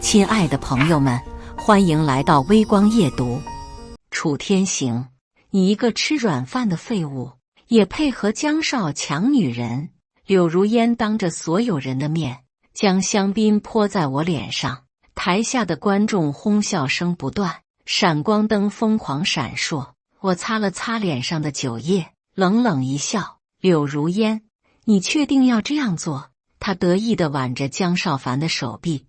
亲爱的朋友们，欢迎来到微光夜读。楚天行，你一个吃软饭的废物，也配和江少抢女人？柳如烟当着所有人的面将香槟泼在我脸上，台下的观众哄笑声不断，闪光灯疯狂闪烁。我擦了擦脸上的酒液，冷冷一笑：柳如烟，你确定要这样做？他得意地挽着江少凡的手臂，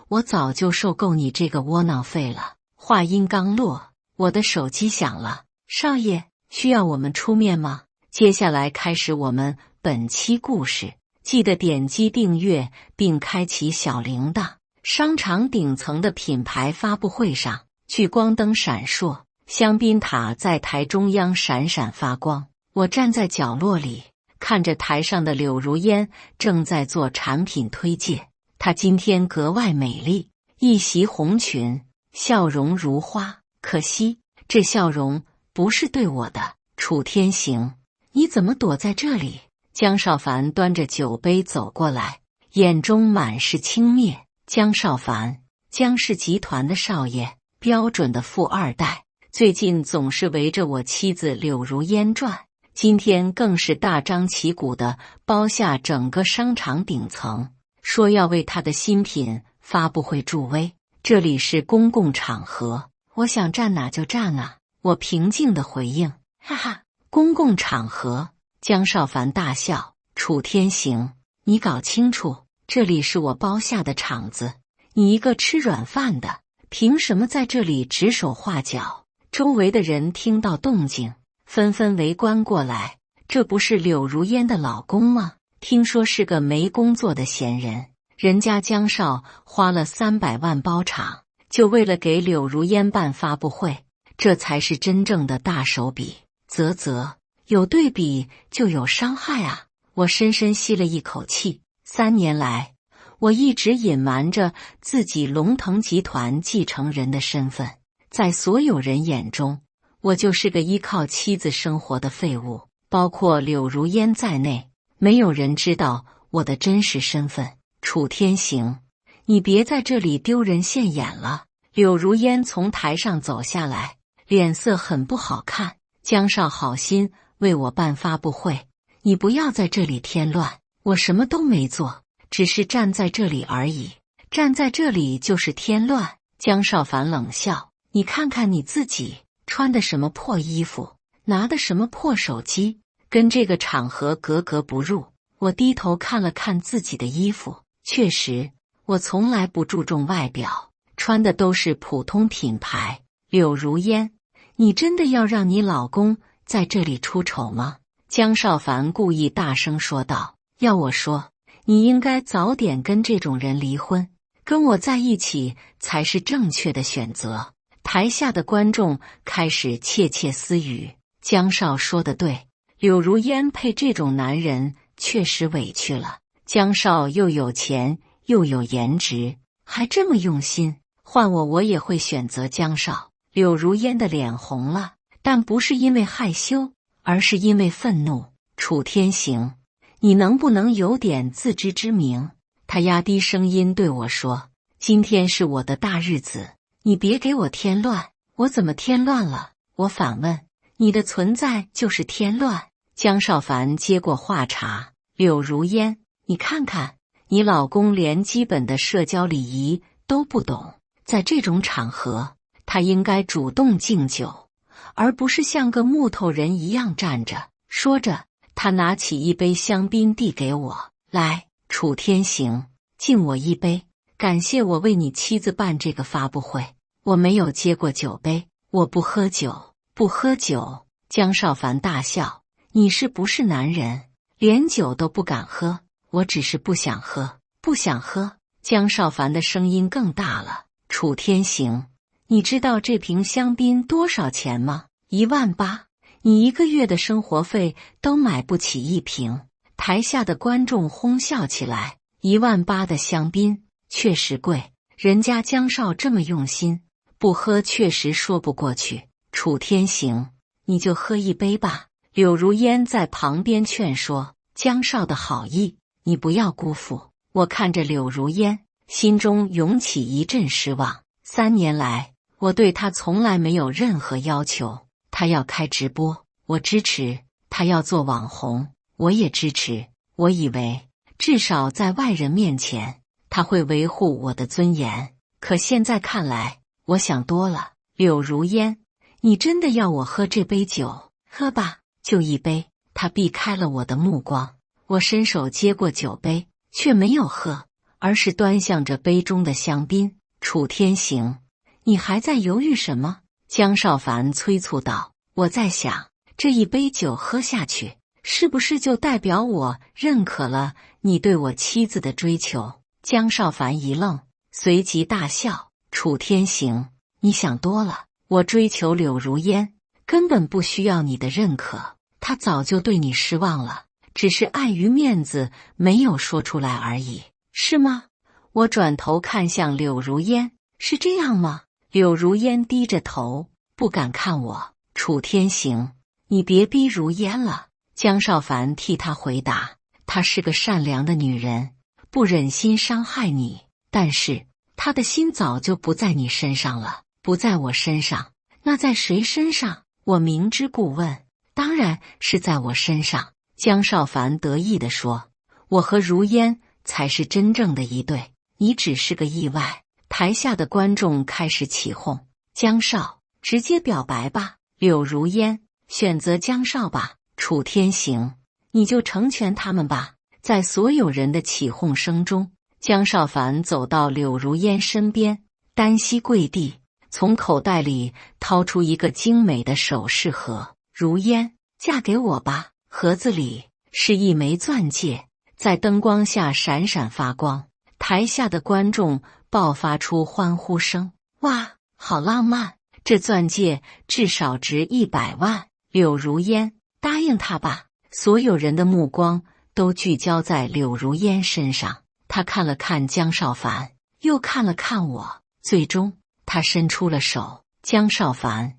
我早就受够你这个窝囊废了。话音刚落，我的手机响了。少爷，需要我们出面吗？接下来开始我们本期故事，记得点击订阅并开启小铃铛。商场顶层的品牌发布会上，聚光灯闪烁，香槟塔在台中央闪闪发光。我站在角落里，看着台上的柳如烟正在做产品推介。她今天格外美丽，一袭红裙，笑容如花。可惜这笑容不是对我的。楚天行，你怎么躲在这里？江少凡端着酒杯走过来，眼中满是轻蔑。江少凡，江氏集团的少爷，标准的富二代，最近总是围着我妻子柳如烟转，今天更是大张旗鼓地包下整个商场顶层，说要为他的新品发布会助威。这里是公共场合，我想站哪就站啊！我平静地回应。哈哈，公共场合！江少凡大笑。楚天行，你搞清楚，这里是我包下的场子，你一个吃软饭的，凭什么在这里指手画脚？周围的人听到动静，纷纷围观过来。这不是柳如烟的老公吗？听说是个没工作的闲人，人家江少花了300万包场，就为了给柳如烟办发布会，这才是真正的大手笔。啧，有对比就有伤害啊！我深深吸了一口气。3年来，我一直隐瞒着自己龙腾集团继承人的身份，在所有人眼中，我就是个依靠妻子生活的废物，包括柳如烟在内，没有人知道我的真实身份。楚天行，你别在这里丢人现眼了。柳如烟从台上走下来，脸色很不好看。江少好心为我办发布会，你不要在这里添乱，我什么都没做，只是站在这里而已。站在这里就是添乱。江少凡冷笑，你看看你自己穿的什么破衣服，拿的什么破手机，跟这个场合格格不入。我低头看了看自己的衣服，确实，我从来不注重外表，穿的都是普通品牌。柳如烟，你真的要让你老公在这里出丑吗？江少凡故意大声说道。要我说，你应该早点跟这种人离婚，跟我在一起才是正确的选择。台下的观众开始窃窃私语。江少说得对，柳如烟配这种男人确实委屈了。江少又有钱又有颜值，还这么用心，换我也会选择江少。柳如烟的脸红了，但不是因为害羞，而是因为愤怒。楚天行，你能不能有点自知之明？他压低声音对我说，今天是我的大日子，你别给我添乱。我怎么添乱了？我反问。你的存在就是添乱。江少凡接过话茬。柳如烟，你看看，你老公连基本的社交礼仪都不懂，在这种场合，他应该主动敬酒，而不是像个木头人一样站着。说着，他拿起一杯香槟递给我，来，楚天行，敬我一杯，感谢我为你妻子办这个发布会。我没有接过酒杯，我不喝酒，不喝酒。江少凡大笑，你是不是男人，连酒都不敢喝？我只是不想喝，不想喝。江少凡的声音更大了。楚天行，你知道这瓶香槟多少钱吗？18000，你一个月的生活费都买不起一瓶。台下的观众哄笑起来。18000的香槟确实贵，人家江少这么用心，不喝确实说不过去。楚天行，你就喝一杯吧。柳如烟在旁边劝说，江少的好意，你不要辜负。我看着柳如烟，心中涌起一阵失望。3年来，我对他从来没有任何要求。他要开直播，我支持；他要做网红，我也支持。我以为至少在外人面前，他会维护我的尊严。可现在看来，我想多了。柳如烟，你真的要我喝这杯酒？喝吧，就一杯。他避开了我的目光，我伸手接过酒杯，却没有喝，而是端向着杯中的香槟。楚天行，你还在犹豫什么？江少凡催促道。我在想，这一杯酒喝下去，是不是就代表我认可了你对我妻子的追求？江少凡一愣，随即大笑。楚天行，你想多了，我追求柳如烟，根本不需要你的认可。她早就对你失望了，只是碍于面子没有说出来而已，是吗？我转头看向柳如烟，是这样吗？柳如烟低着头，不敢看我。楚天行，你别逼如烟了。江少凡替她回答，她是个善良的女人，不忍心伤害你，但是她的心早就不在你身上了。不在我身上，那在谁身上？我明知故问，当然是在我身上。江少凡得意地说，我和如烟才是真正的一对，你只是个意外。台下的观众开始起哄，江少，直接表白吧。柳如烟，选择江少吧。楚天行，你就成全他们吧。在所有人的起哄声中，江少凡走到柳如烟身边，单膝跪地，从口袋里掏出一个精美的首饰盒。如烟，嫁给我吧。盒子里是一枚钻戒，在灯光下闪闪发光。台下的观众爆发出欢呼声。哇，好浪漫！这钻戒至少值100万。柳如烟，答应他吧。所有人的目光都聚焦在柳如烟身上。他看了看江少凡，又看了看我，最终他伸出了手。江少凡，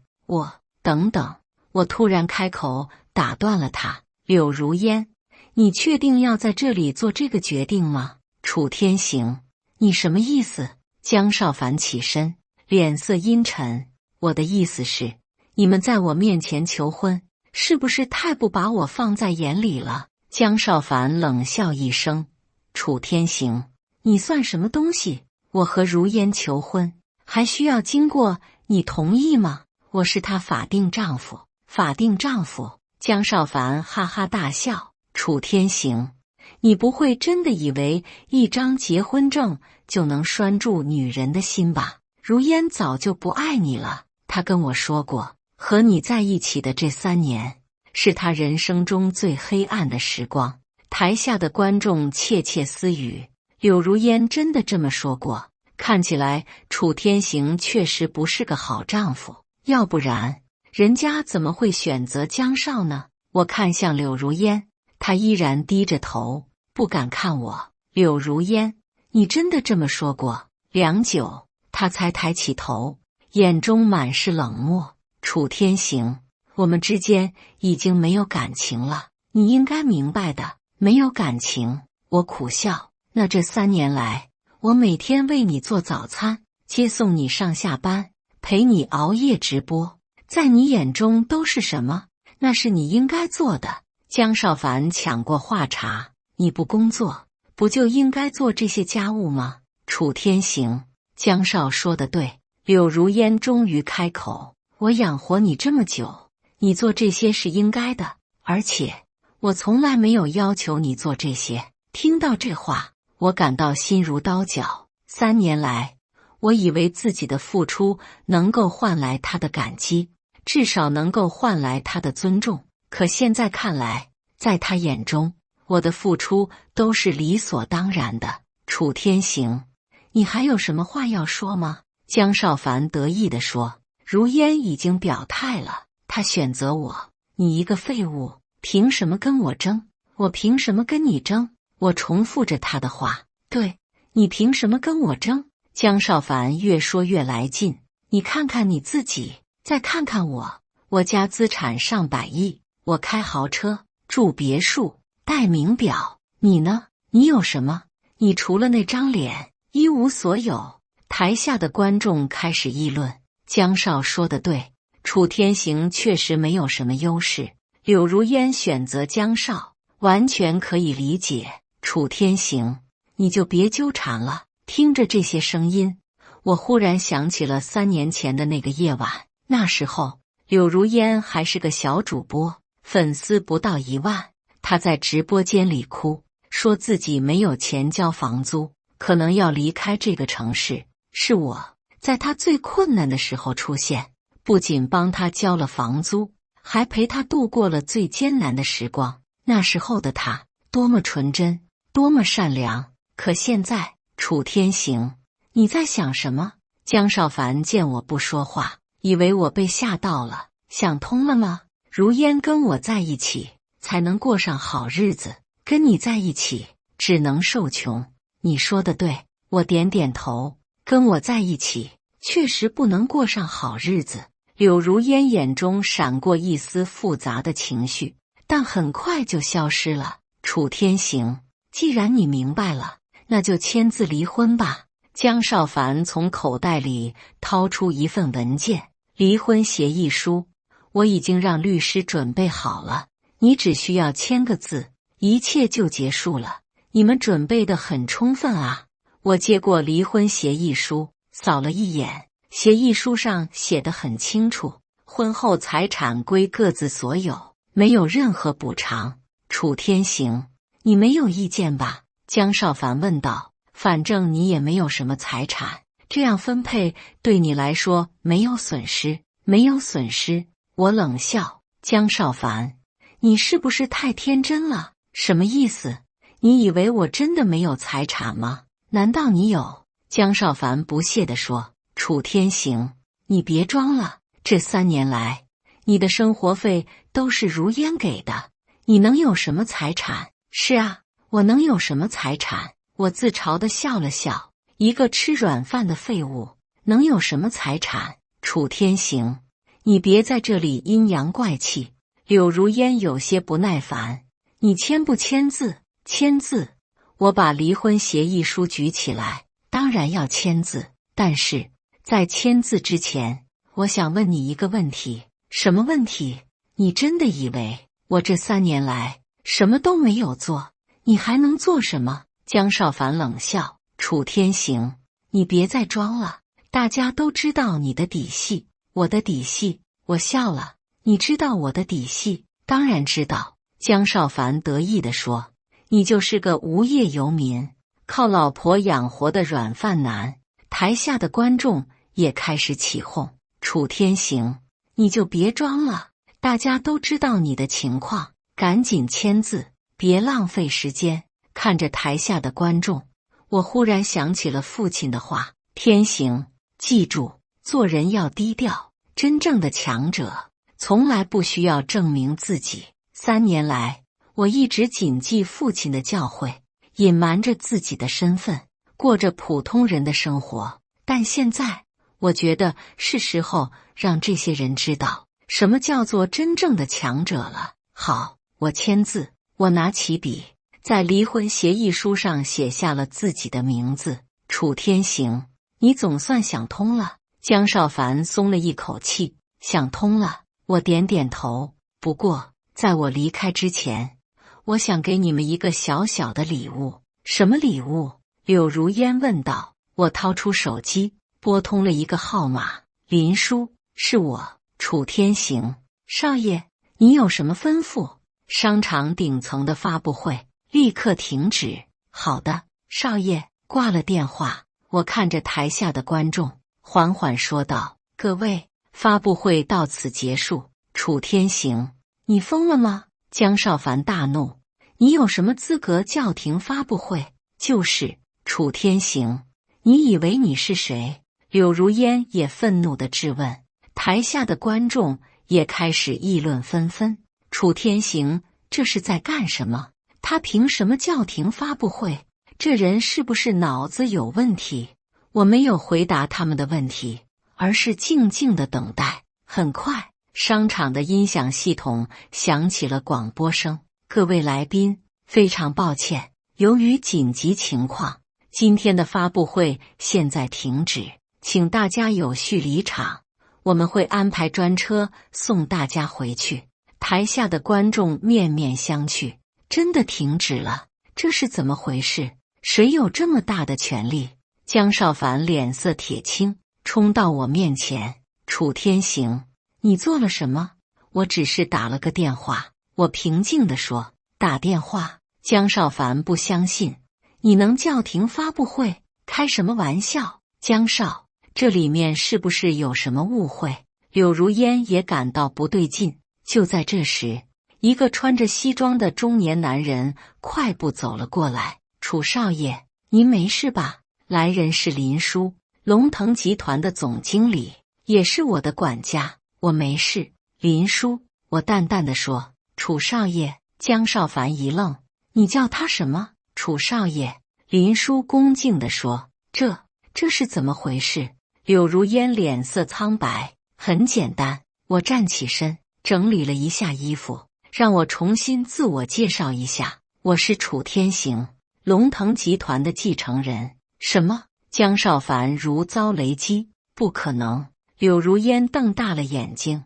等等！我突然开口打断了他。柳如烟，你确定要在这里做这个决定吗？楚天行，你什么意思？江少凡起身，脸色阴沉。我的意思是，你们在我面前求婚，是不是太不把我放在眼里了？江少凡冷笑一声。楚天行，你算什么东西？我和如烟求婚，还需要经过你同意吗？我是她法定丈夫。法定丈夫？江少凡哈哈大笑。楚天行，你不会真的以为一张结婚证就能拴住女人的心吧？如烟早就不爱你了。她跟我说过，和你在一起的这3年，是她人生中最黑暗的时光。台下的观众窃窃私语，柳如烟真的这么说过？看起来楚天行确实不是个好丈夫，要不然人家怎么会选择江少呢？我看向柳如烟，她依然低着头，不敢看我。柳如烟，你真的这么说过？良久，她才抬起头，眼中满是冷漠。楚天行，我们之间已经没有感情了，你应该明白的。没有感情？我苦笑。那这3年来，我每天为你做早餐，接送你上下班，陪你熬夜直播，在你眼中都是什么？那是你应该做的。江少凡抢过话茬，你不工作，不就应该做这些家务吗？楚天行，江少说的对。柳如烟终于开口，我养活你这么久，你做这些是应该的，而且我从来没有要求你做这些。听到这话，我感到心如刀绞。3年来，我以为自己的付出能够换来他的感激，至少能够换来他的尊重。可现在看来，在他眼中，我的付出都是理所当然的。楚天行，你还有什么话要说吗？江少凡得意地说，如烟已经表态了，他选择我，你一个废物，凭什么跟我争？我凭什么跟你争？我重复着他的话，对，你凭什么跟我争？江少凡越说越来劲，你看看你自己，再看看我，我家资产上百亿，我开豪车，住别墅，戴名表，你呢？你有什么？你除了那张脸，一无所有。台下的观众开始议论：江少说的对，楚天行确实没有什么优势。柳如烟选择江少，完全可以理解。楚天行，你就别纠缠了。听着这些声音，我忽然想起了3年前的那个夜晚。那时候，柳如烟还是个小主播，粉丝不到1万。她在直播间里哭，说自己没有钱交房租，可能要离开这个城市。是我在她最困难的时候出现，不仅帮她交了房租，还陪她度过了最艰难的时光。那时候的她多么纯真，多么善良。可现在，楚天行，你在想什么？江少凡见我不说话，以为我被吓到了。想通了吗？如烟跟我在一起，才能过上好日子，跟你在一起，只能受穷。你说的对，我点点头。跟我在一起，确实不能过上好日子。柳如烟眼中闪过一丝复杂的情绪，但很快就消失了。楚天行，既然你明白了，那就签字离婚吧。江少凡从口袋里掏出一份文件，离婚协议书，我已经让律师准备好了，你只需要签个字，一切就结束了。你们准备得很充分啊。我接过离婚协议书，扫了一眼，协议书上写得很清楚，婚后财产归各自所有，没有任何补偿。楚天行，你没有意见吧？江少凡问道。反正你也没有什么财产，这样分配对你来说没有损失，没有损失。我冷笑。江少凡，你是不是太天真了？什么意思？你以为我真的没有财产吗？难道你有？江少凡不屑地说。楚天行，你别装了，这3年来，你的生活费都是如烟给的，你能有什么财产？是啊，我能有什么财产？我自嘲地笑了笑，一个吃软饭的废物，能有什么财产？楚天行，你别在这里阴阳怪气。柳如烟有些不耐烦，你签不签字？签字。我把离婚协议书举起来，当然要签字，但是在签字之前，我想问你一个问题。什么问题？你真的以为我这3年来什么都没有做？你还能做什么？江少凡冷笑。楚天行，你别再装了，大家都知道你的底细。我的底细？我笑了。你知道我的底细？当然知道。江少凡得意地说。你就是个无业游民，靠老婆养活的软饭男。台下的观众也开始起哄。楚天行，你就别装了，大家都知道你的情况，赶紧签字，别浪费时间。看着台下的观众，我忽然想起了父亲的话：天行，记住，做人要低调，真正的强者从来不需要证明自己。3年来，我一直谨记父亲的教诲，隐瞒着自己的身份，过着普通人的生活。但现在，我觉得是时候让这些人知道什么叫做真正的强者了。好，我签字。我拿起笔，在离婚协议书上写下了自己的名字。楚天行，你总算想通了。江少凡松了一口气。想通了。我点点头。不过，在我离开之前，我想给你们一个小小的礼物。什么礼物？柳如烟问道。我掏出手机，拨通了一个号码。林叔，是我，楚天行。少爷，你有什么吩咐？商场顶层的发布会立刻停止。好的，少爷。挂了电话，我看着台下的观众，缓缓说道：各位，发布会到此结束。楚天行，你疯了吗？江少凡大怒。你有什么资格叫停发布会？就是。楚天行，你以为你是谁？柳如烟也愤怒地质问。台下的观众也开始议论纷纷。楚天行这是在干什么？他凭什么叫停发布会？这人是不是脑子有问题？我没有回答他们的问题，而是静静地等待。很快，商场的音响系统响起了广播声：各位来宾，非常抱歉，由于紧急情况，今天的发布会现在停止，请大家有序离场，我们会安排专车送大家回去。台下的观众面面相觑，真的停止了，这是怎么回事？谁有这么大的权力？江少凡脸色铁青，冲到我面前，楚天行，你做了什么？我只是打了个电话，我平静地说。打电话？江少凡不相信，你能叫停发布会？开什么玩笑？江少，这里面是不是有什么误会？柳如烟也感到不对劲。就在这时，一个穿着西装的中年男人快步走了过来。楚少爷，您没事吧？来人是林叔，龙腾集团的总经理，也是我的管家。我没事。林叔，我淡淡的说。楚少爷。江少凡一愣，你叫他什么？楚少爷。林叔恭敬地说。这是怎么回事？柳如烟脸色苍白。很简单，我站起身，整理了一下衣服，让我重新自我介绍一下，我是楚天行，龙腾集团的继承人。什么？江少凡如遭雷击。不可能！柳如烟瞪大了眼睛，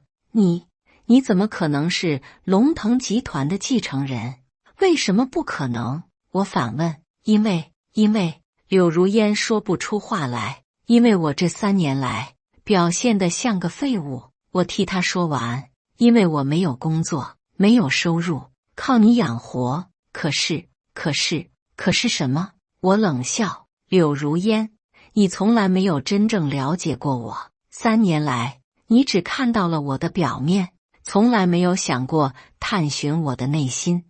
你怎么可能是龙腾集团的继承人？为什么不可能？我反问。因为柳如烟说不出话来。因为我这3年来表现得像个废物。我替他说完。因为我没有工作，没有收入，靠你养活。可是什么？我冷笑。柳如烟，你从来没有真正了解过我。3年来，你只看到了我的表面，从来没有想过探寻我的内心。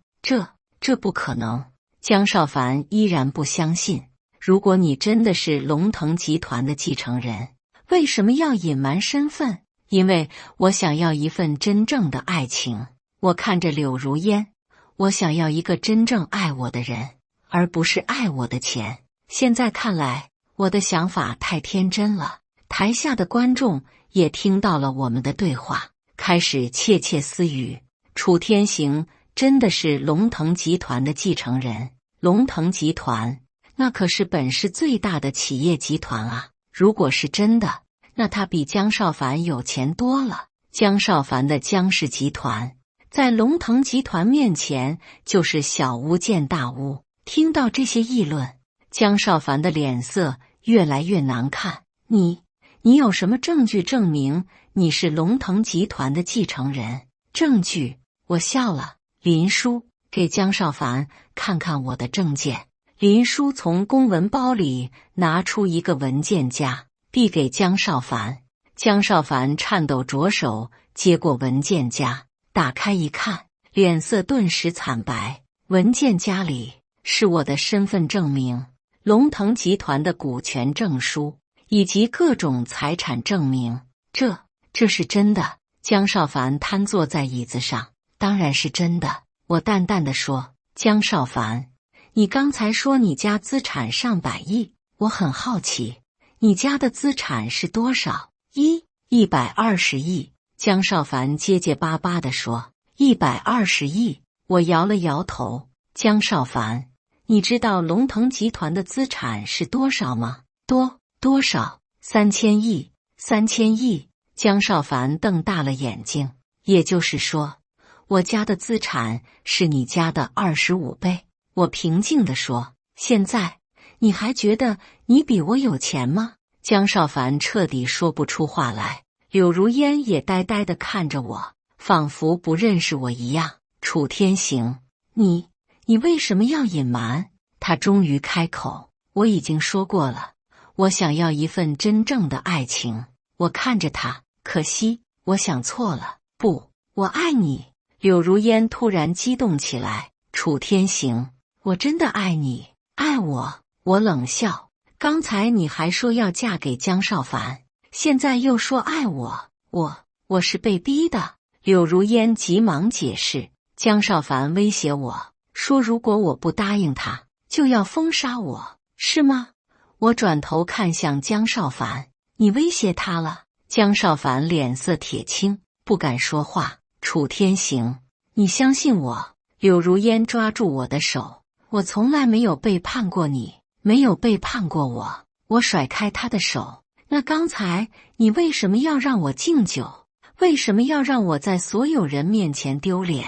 这不可能。江少凡依然不相信。如果你真的是龙腾集团的继承人，为什么要隐瞒身份？因为我想要一份真正的爱情。我看着柳如烟，我想要一个真正爱我的人，而不是爱我的钱。现在看来，我的想法太天真了。台下的观众也听到了我们的对话，开始窃窃私语。楚天行真的是龙腾集团的继承人。龙腾集团那可是本市最大的企业集团啊！如果是真的，那他比江少凡有钱多了。江少凡的江氏集团在龙腾集团面前就是小巫见大巫。听到这些议论，江少凡的脸色越来越难看。你有什么证据证明你是龙腾集团的继承人？证据？我笑了。林叔，给江少凡看看我的证件。林叔从公文包里拿出一个文件夹，递给江少凡。江少凡颤抖着手接过文件夹，打开一看，脸色顿时惨白。文件夹里是我的身份证明、龙腾集团的股权证书以及各种财产证明。这是真的。江少凡瘫坐在椅子上。当然是真的，我淡淡地说。江少凡，你刚才说你家资产上百亿，我很好奇，你家的资产是多少？120亿。江少凡结结巴巴地说。120亿。我摇了摇头。江少凡，你知道龙腾集团的资产是多少吗？多少？3000亿。3000亿。江少凡瞪大了眼睛。也就是说，我家的资产是你家的25倍。我平静地说。现在你还觉得你比我有钱吗？江少凡彻底说不出话来。柳如烟也呆呆地看着我，仿佛不认识我一样。楚天行，你为什么要隐瞒？他终于开口。我已经说过了，我想要一份真正的爱情。我看着他，可惜我想错了。不，我爱你。柳如烟突然激动起来。楚天行，我真的爱你。爱我？我冷笑。刚才你还说要嫁给江少凡，现在又说爱我。我是被逼的。柳如烟急忙解释。江少凡威胁我说，如果我不答应他，就要封杀我，是吗？我转头看向江少凡。你威胁他了？江少凡脸色铁青，不敢说话。楚天行，你相信我。柳如烟抓住我的手。我从来没有背叛过你。没有背叛过我。我甩开他的手。那刚才你为什么要让我敬酒？为什么要让我在所有人面前丢脸？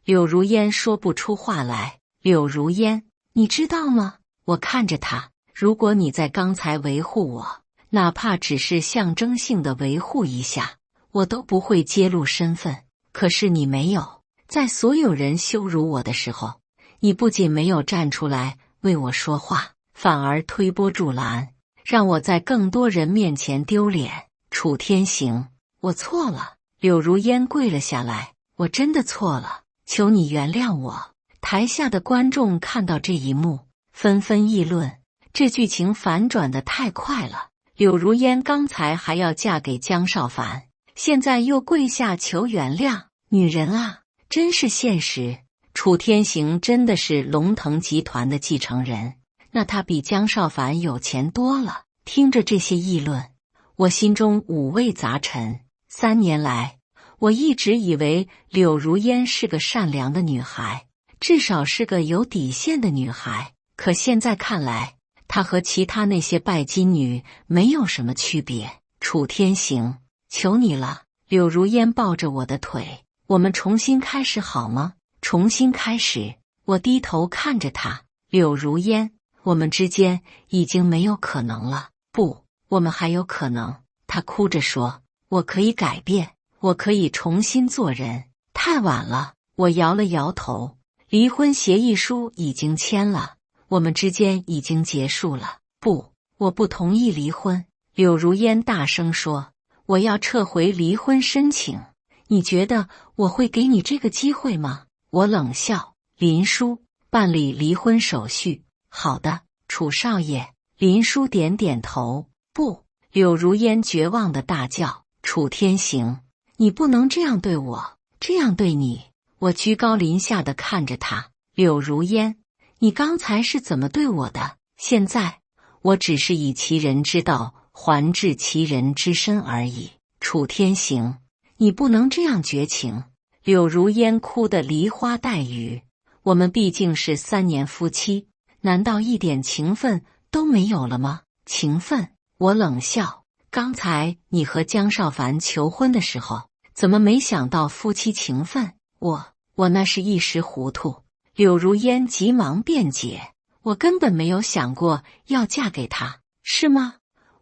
柳如烟说不出话来。柳如烟，你知道吗？我看着他，如果你在刚才维护我，哪怕只是象征性的维护一下，我都不会揭露身份。可是你没有，在所有人羞辱我的时候，你不仅没有站出来为我说话，反而推波助澜，让我在更多人面前丢脸。楚天行，我错了。柳如烟跪了下来，我真的错了，求你原谅我。台下的观众看到这一幕，纷纷议论，这剧情反转得太快了。柳如烟刚才还要嫁给江少凡，现在又跪下求原谅，女人啊，真是现实。楚天行真的是龙腾集团的继承人，那他比江少凡有钱多了。听着这些议论，我心中五味杂陈。3年来，我一直以为柳如烟是个善良的女孩，至少是个有底线的女孩，可现在看来，她和其他那些拜金女没有什么区别。楚天行，求你了。柳如烟抱着我的腿，我们重新开始好吗？重新开始。我低头看着她。柳如烟，我们之间已经没有可能了。不，我们还有可能。她哭着说，我可以改变，我可以重新做人。太晚了。我摇了摇头。离婚协议书已经签了，我们之间已经结束了。不，我不同意离婚。柳如烟大声说，我要撤回离婚申请。你觉得我会给你这个机会吗？我冷笑。林叔，办理离婚手续。好的，楚少爷。林叔点点头。不，柳如烟绝望地大叫，楚天行，你不能这样对我，这样对你。我居高临下地看着他。柳如烟，你刚才是怎么对我的？现在，我只是以其人之道还治其人之身而已。楚天行，你不能这样绝情。柳如烟哭得梨花带雨。我们毕竟是3年夫妻，难道一点情分都没有了吗？情分？我冷笑。刚才你和江少凡求婚的时候，怎么没想到夫妻情分？我那是一时糊涂。柳如烟急忙辩解，我根本没有想过要嫁给他，是吗？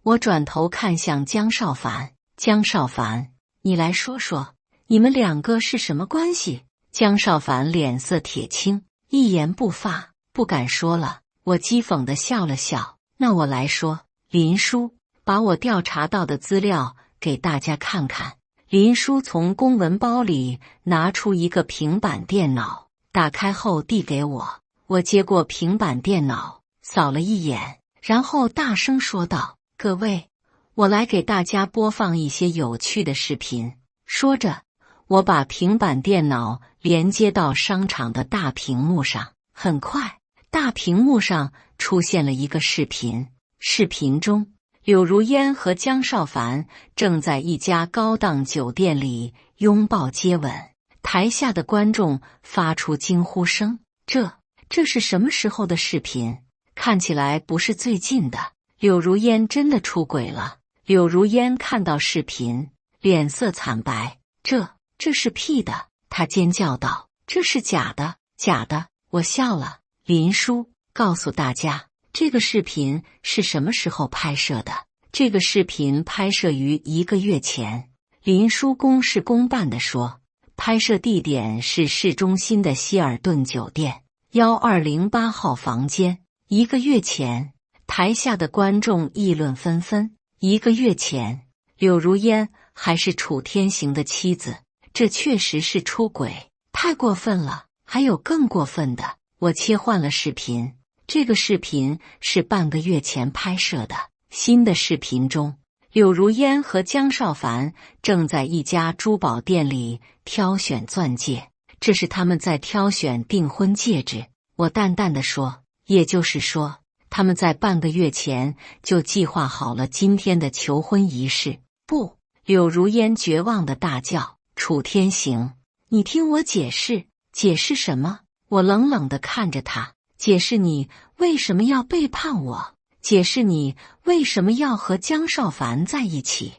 我转头看向江少凡，江少凡，你来说说，你们2个是什么关系？江少凡脸色铁青，一言不发，不敢说了。我讥讽地笑了笑，那我来说。林叔，把我调查到的资料给大家看看。林叔从公文包里拿出一个平板电脑，打开后递给我。我接过平板电脑，扫了一眼，然后大声说道，各位，我来给大家播放一些有趣的视频。说着，我把平板电脑连接到商场的大屏幕上。很快，大屏幕上出现了一个视频。视频中，柳如烟和江少凡正在一家高档酒店里拥抱接吻，台下的观众发出惊呼声。这是什么时候的视频？看起来不是最近的。柳如烟真的出轨了。柳如烟看到视频，脸色惨白。这是 P 的，她尖叫道，这是假的，假的。我笑了。林叔，告诉大家，这个视频是什么时候拍摄的？这个视频拍摄于1个月前。林叔公事公办地说，拍摄地点是市中心的希尔顿酒店1208号房间。1个月前，台下的观众议论纷纷。1个月前，柳如烟还是楚天行的妻子，这确实是出轨，太过分了。还有更过分的。我切换了视频，这个视频是半个月前拍摄的。新的视频中，柳如烟和江少凡正在一家珠宝店里挑选钻戒，这是他们在挑选订婚戒指。我淡淡地说，也就是说，他们在半个月前就计划好了今天的求婚仪式。不，柳如烟绝望地大叫，楚天行，你听我解释。解释什么？我冷冷地看着他。解释你为什么要背叛我？解释你为什么要和江少凡在一起？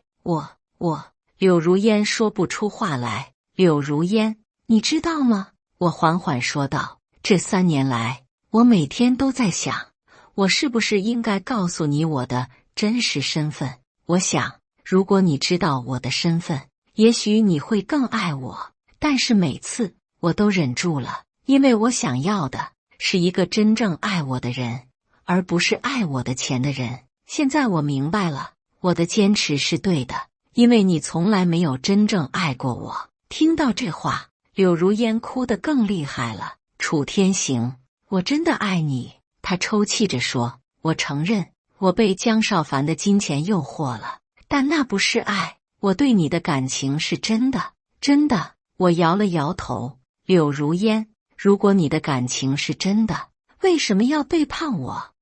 柳如烟说不出话来。柳如烟，你知道吗？我缓缓说道，这3年来，我每天都在想，我是不是应该告诉你我的真实身份？我想，如果你知道我的身份，也许你会更爱我。但是每次我都忍住了，因为我想要的是一个真正爱我的人，而不是爱我的钱的人。现在我明白了，我的坚持是对的，因为你从来没有真正爱过我。听到这话，柳如烟哭得更厉害了。楚天行，我真的爱你。他抽泣着说，我承认我被江少凡的金钱诱惑了，但那不是爱，我对你的感情是真的，真的。我摇了摇头。柳如烟，如果你的感情是真的，为什么要背叛我？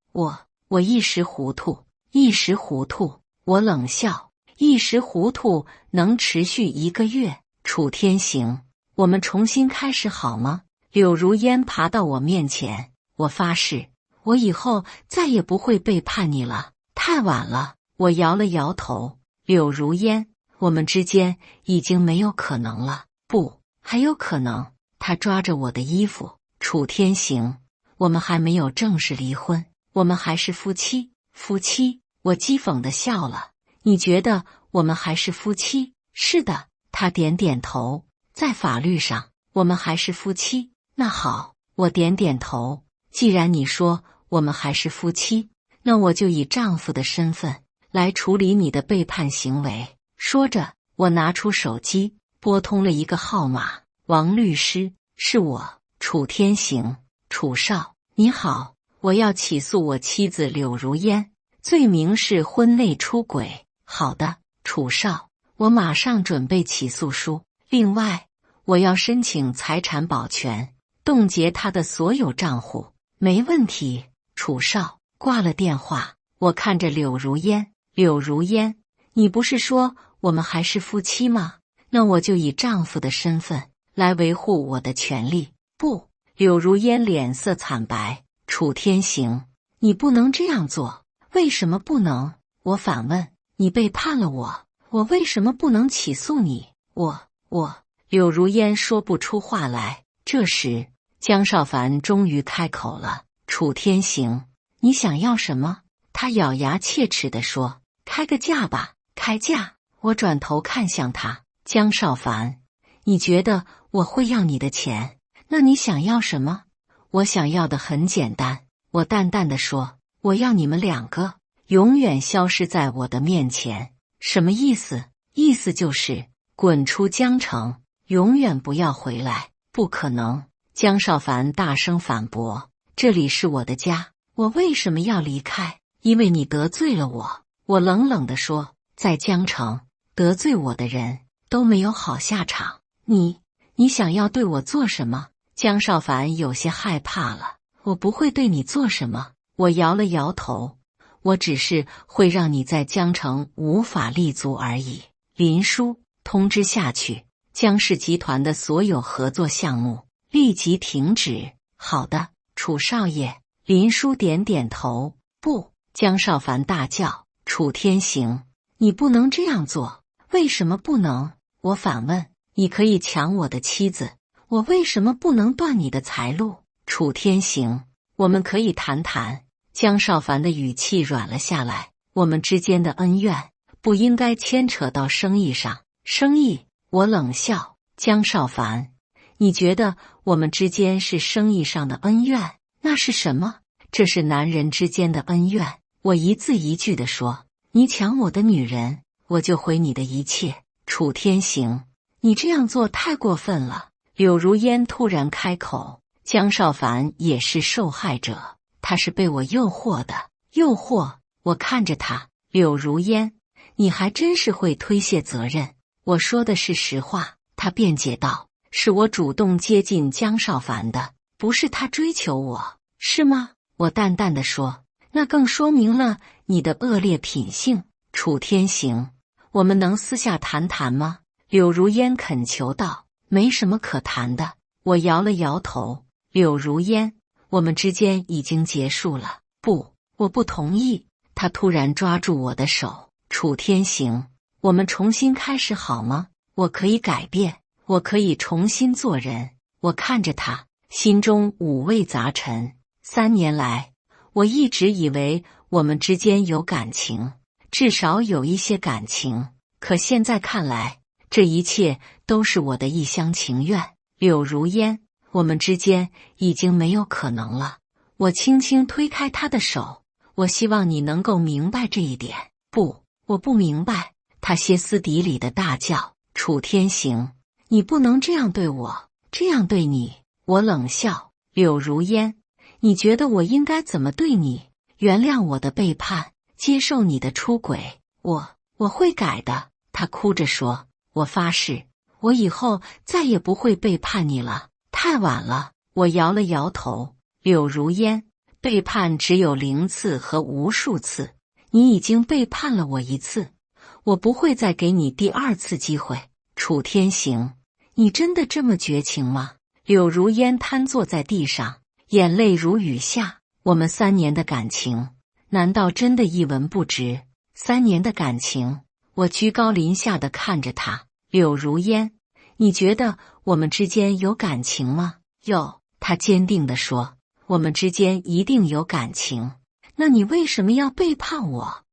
我一时糊涂，一时糊涂。我冷笑，一时糊涂能持续1个月。楚天行，我们重新开始好吗？柳如烟爬到我面前，我发誓，我以后再也不会背叛你了。太晚了。我摇了摇头。柳如烟，我们之间已经没有可能了。不，还有可能。他抓着我的衣服。楚天行，我们还没有正式离婚，我们还是夫妻。夫妻？我讥讽地笑了。你觉得我们还是夫妻？是的。他点点头。在法律上，我们还是夫妻。那好，我点点头。既然你说我们还是夫妻，那我就以丈夫的身份来处理你的背叛行为。说着，我拿出手机，拨通了一个号码。王律师，是我，楚天行。楚少，你好，我要起诉我妻子柳如烟，罪名是婚内出轨。好的，楚少，我马上准备起诉书。另外，我要申请财产保全，冻结他的所有账户。没问题，楚少。挂了电话，我看着柳如烟。柳如烟，你不是说我们还是夫妻吗？那我就以丈夫的身份来维护我的权利。不，柳如烟脸色惨白。楚天行，你不能这样做。为什么不能？我反问。你背叛了我，我为什么不能起诉你？柳如烟说不出话来。这时，江少凡终于开口了。楚天行，你想要什么？他咬牙切齿地说，开个价吧。开价？我转头看向他。江少凡，你觉得我会要你的钱？那你想要什么？我想要的很简单。我淡淡地说，我要你们2个永远消失在我的面前。什么意思？意思就是滚出江城，永远不要回来。不可能！江少凡大声反驳，这里是我的家，我为什么要离开？因为你得罪了我。我冷冷地说，在江城得罪我的人都没有好下场。你想要对我做什么？江少凡有些害怕了。我不会对你做什么。我摇了摇头，我只是会让你在江城无法立足而已。林书，通知下去，江氏集团的所有合作项目立即停止。好的，楚少爷。林书点点头。不！江少凡大叫。楚天行，你不能这样做。为什么不能？我反问。你可以抢我的妻子，我为什么不能断你的财路？楚天行，我们可以谈谈。江少凡的语气软了下来。我们之间的恩怨不应该牵扯到生意上。生意？我冷笑。江少凡，你觉得我们之间是生意上的恩怨？那是什么？这是男人之间的恩怨。我一字一句地说，你抢我的女人，我就毁你的一切。楚天行，你这样做太过分了。柳如烟突然开口，江少凡也是受害者，他是被我诱惑的。诱惑？我看着他。柳如烟，你还真是会推卸责任。我说的是实话。他辩解道，是我主动接近江少凡的，不是他追求我。是吗？我淡淡地说，那更说明了你的恶劣品性。楚天行，我们能私下谈谈吗？柳如烟恳求道。没什么可谈的。我摇了摇头。柳如烟，我们之间已经结束了。不，我不同意。他突然抓住我的手。楚天行，我们重新开始好吗？我可以改变，我可以重新做人。我看着他，心中五味杂陈。3年来，我一直以为我们之间有感情，至少有一些感情。可现在看来，这一切都是我的一厢情愿。柳如烟，我们之间已经没有可能了。我轻轻推开他的手，我希望你能够明白这一点。不，我不明白。他歇斯底里的大叫。楚天行，你不能这样对我，这样对你。我冷笑。柳如烟，你觉得我应该怎么对你？原谅我的背叛，接受你的出轨。我会改的。他哭着说。我发誓，我以后再也不会背叛你了。太晚了。我摇了摇头。柳如烟，背叛只有0次和无数次，你已经背叛了我1次，我不会再给你第2次机会。楚天行，你真的这么绝情吗？柳如烟瘫坐在地上，眼泪如雨下。我们3年的感情，难道真的一文不值？3年的感情。我居高临下地看着他。柳如烟，你觉得我们之间有感情吗？有。他坚定地说。我们之间一定有感情。那你为什么要背叛我？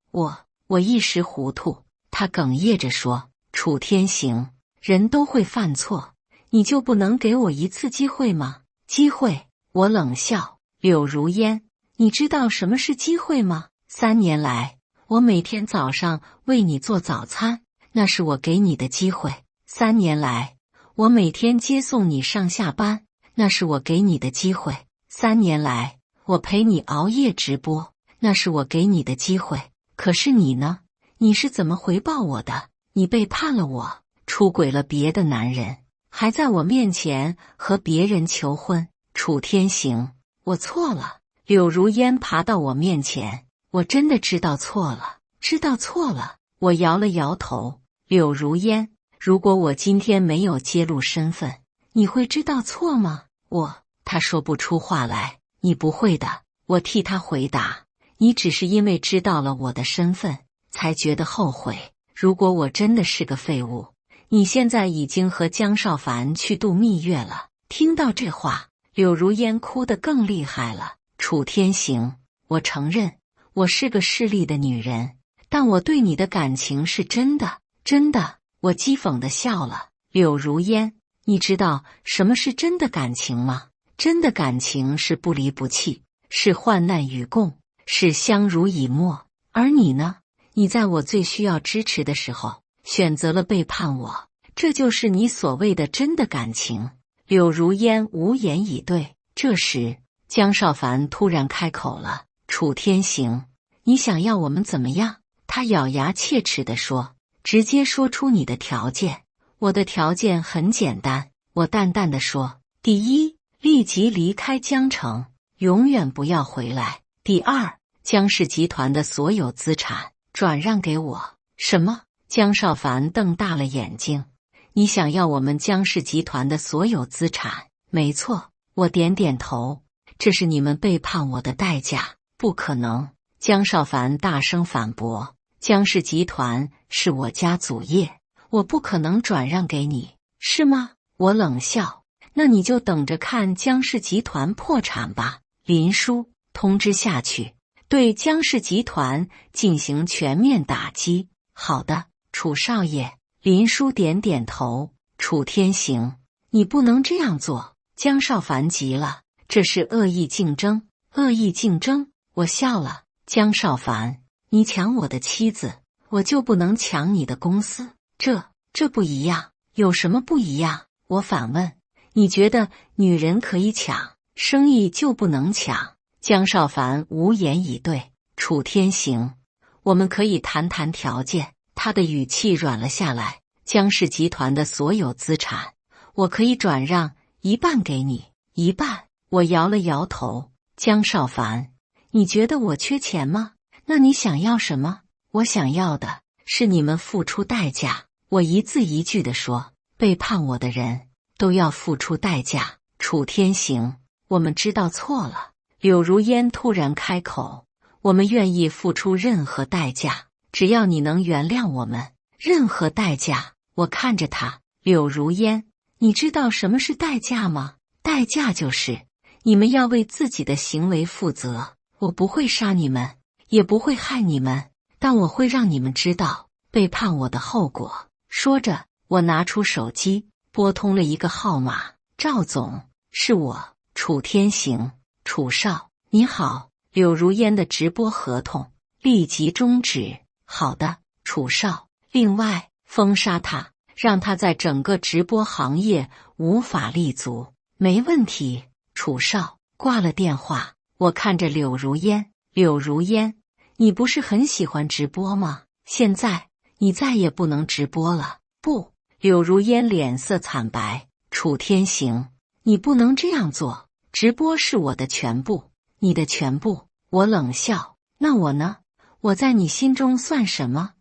我一时糊涂。他哽咽着说。楚天行，人都会犯错，你就不能给我1次机会吗？机会？我冷笑。柳如烟，你知道什么是机会吗？3年来，我每天早上为你做早餐，那是我给你的机会。3年来，我每天接送你上下班，那是我给你的机会。3年来，我陪你熬夜直播，那是我给你的机会。可是你呢？你是怎么回报我的？你背叛了我，出轨了别的男人，还在我面前和别人求婚。楚天行，我错了。柳如烟爬到我面前，我真的知道错了，知道错了。我摇了摇头。柳如烟，如果我今天没有揭露身份，你会知道错吗？他说不出话来。你不会的。我替他回答。你只是因为知道了我的身份，才觉得后悔。如果我真的是个废物，你现在已经和江少凡去度蜜月了。听到这话，柳如烟哭得更厉害了。楚天行，我承认我是个势利的女人，但我对你的感情是真的，真的。我讥讽地笑了。柳如烟，你知道什么是真的感情吗？真的感情是不离不弃，是患难与共，是相濡以沫。而你呢？你在我最需要支持的时候，选择了背叛我，这就是你所谓的真的感情。柳如烟无言以对。这时，江少凡突然开口了。楚天行，你想要我们怎么样？他咬牙切齿地说。直接说出你的条件。我的条件很简单。我淡淡地说。第一，立即离开江城，永远不要回来。第二，江氏集团的所有资产转让给我。什么？江少凡瞪大了眼睛。你想要我们江氏集团的所有资产？没错。我点点头。这是你们背叛我的代价。不可能。江少凡大声反驳。江氏集团是我家祖业，我不可能转让给你，是吗？我冷笑。那你就等着看江氏集团破产吧。林叔，通知下去，对江氏集团进行全面打击。好的，楚少爷。林叔点点头。楚天行，你不能这样做。江少凡急了。这是恶意竞争。恶意竞争？我笑了。江少凡，你抢我的妻子，我就不能抢你的公司？这不一样。有什么不一样？我反问。你觉得女人可以抢，生意就不能抢？江少凡无言以对。楚天行，我们可以谈谈条件。他的语气软了下来。江氏集团的所有资产，我可以转让1半给你。1半？我摇了摇头。江少凡，你觉得我缺钱吗？那你想要什么？我想要的是你们付出代价。我一字一句地说。背叛我的人都要付出代价。楚天行，我们知道错了。柳如烟突然开口：“我们愿意付出任何代价，只要你能原谅我们。”任何代价？我看着他，柳如烟，你知道什么是代价吗？代价就是你们要为自己的行为负责。我不会杀你们，也不会害你们，但我会让你们知道背叛我的后果。说着，我拿出手机，拨通了一个号码：“赵总，是我，楚天行，楚少，你好。”柳如烟的直播合同立即终止。好的，楚少。另外，封杀他，让他在整个直播行业无法立足。没问题，楚少。挂了电话，我看着柳如烟，柳如烟，你不是很喜欢直播吗？现在你再也不能直播了。不，柳如烟脸色惨白。楚天行，你不能这样做，直播是我的全部，你的全部。我冷笑。那我呢？我在你心中算什么？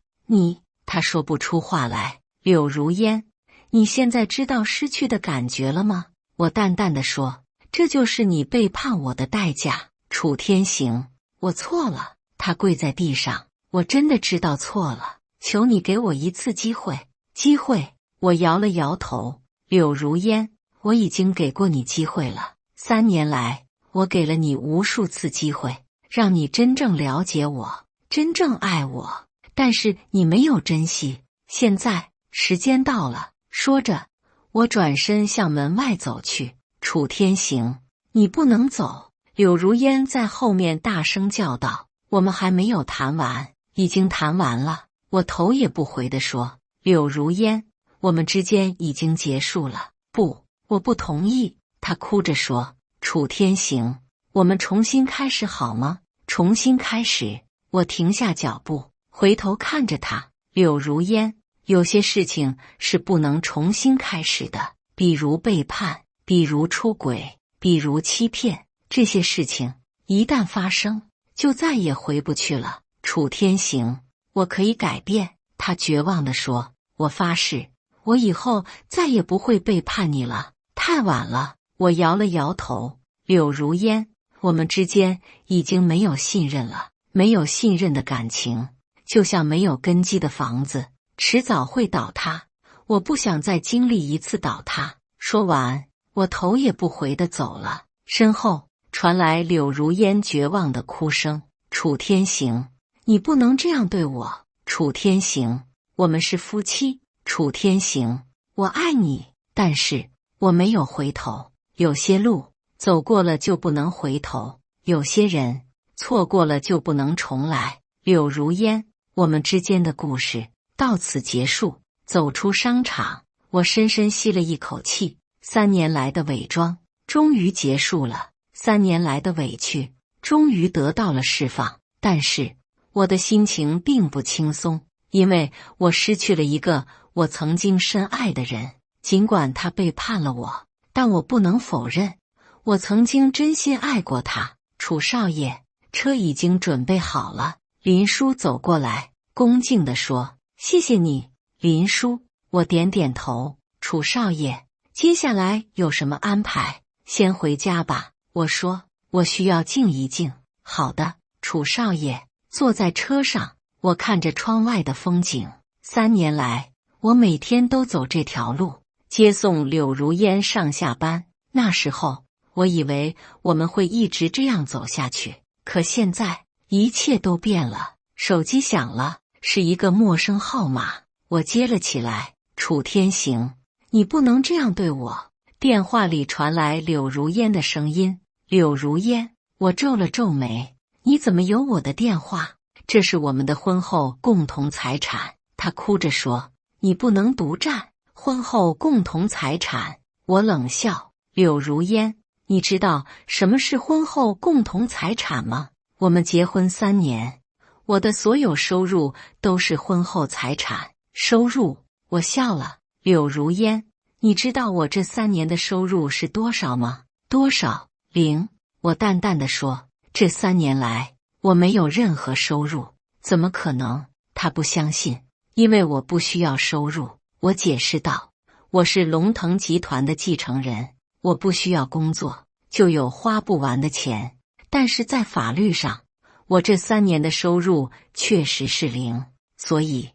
他说不出话来。柳如烟，你现在知道失去的感觉了吗？我淡淡的说，这就是你背叛我的代价。楚天行，我错了。他跪在地上，我真的知道错了，求你给我一次机会。机会？我摇了摇头。柳如烟，我已经给过你机会了。3年来，我给了你无数次机会，让你真正了解我，真正爱我。但是你没有珍惜，现在时间到了。说着，我转身向门外走去。楚天行，你不能走！柳如烟在后面大声叫道：“我们还没有谈完。”已经谈完了。我头也不回地说：“柳如烟，我们之间已经结束了。”不，我不同意。他哭着说：“楚天行，我们重新开始好吗？”重新开始。我停下脚步，回头看着他。柳如烟，有些事情是不能重新开始的，比如背叛，比如出轨，比如欺骗。这些事情一旦发生，就再也回不去了。楚天行，我可以改变。他绝望地说：“我发誓，我以后再也不会背叛你了。”太晚了。我摇了摇头。柳如烟，我们之间已经没有信任了。没有信任的感情，就像没有根基的房子，迟早会倒塌。我不想再经历一次倒塌。说完，我头也不回地走了。身后传来柳如烟绝望的哭声：“楚天行，你不能这样对我。楚天行，我们是夫妻。楚天行，我爱你。”但是我没有回头。有些路走过了就不能回头，有些人错过了就不能重来。柳如烟，我们之间的故事到此结束。走出商场，我深深吸了一口气。3年来的伪装终于结束了，3年来的委屈终于得到了释放。但是我的心情并不轻松，因为我失去了一个我曾经深爱的人。尽管他背叛了我，但我不能否认，我曾经真心爱过他。楚少爷，车已经准备好了。林叔走过来，恭敬地说：“谢谢你，林叔。”我点点头。楚少爷，接下来有什么安排？先回家吧。我说，我需要静一静。好的，楚少爷。坐在车上，我看着窗外的风景。3年来，我每天都走这条路，接送柳如烟上下班。那时候，我以为我们会一直这样走下去。可现在，一切都变了。手机响了，是一个陌生号码。我接了起来。楚天行，你不能这样对我。电话里传来柳如烟的声音。柳如烟，我皱了皱眉。你怎么有我的电话？这是我们的婚后共同财产。她哭着说，你不能独占婚后共同财产。我冷笑。柳如烟，你知道什么是婚后共同财产吗？我们结婚3年，我的所有收入都是婚后财产。收入？我笑了。柳如烟，你知道我这3年的收入是多少吗？多少？0。我淡淡地说，这3年来我没有任何收入。怎么可能？他不相信。因为我不需要收入。我解释道，我是龙腾集团的继承人，我不需要工作，就有花不完的钱。但是在法律上，我这3年的收入确实是0，所以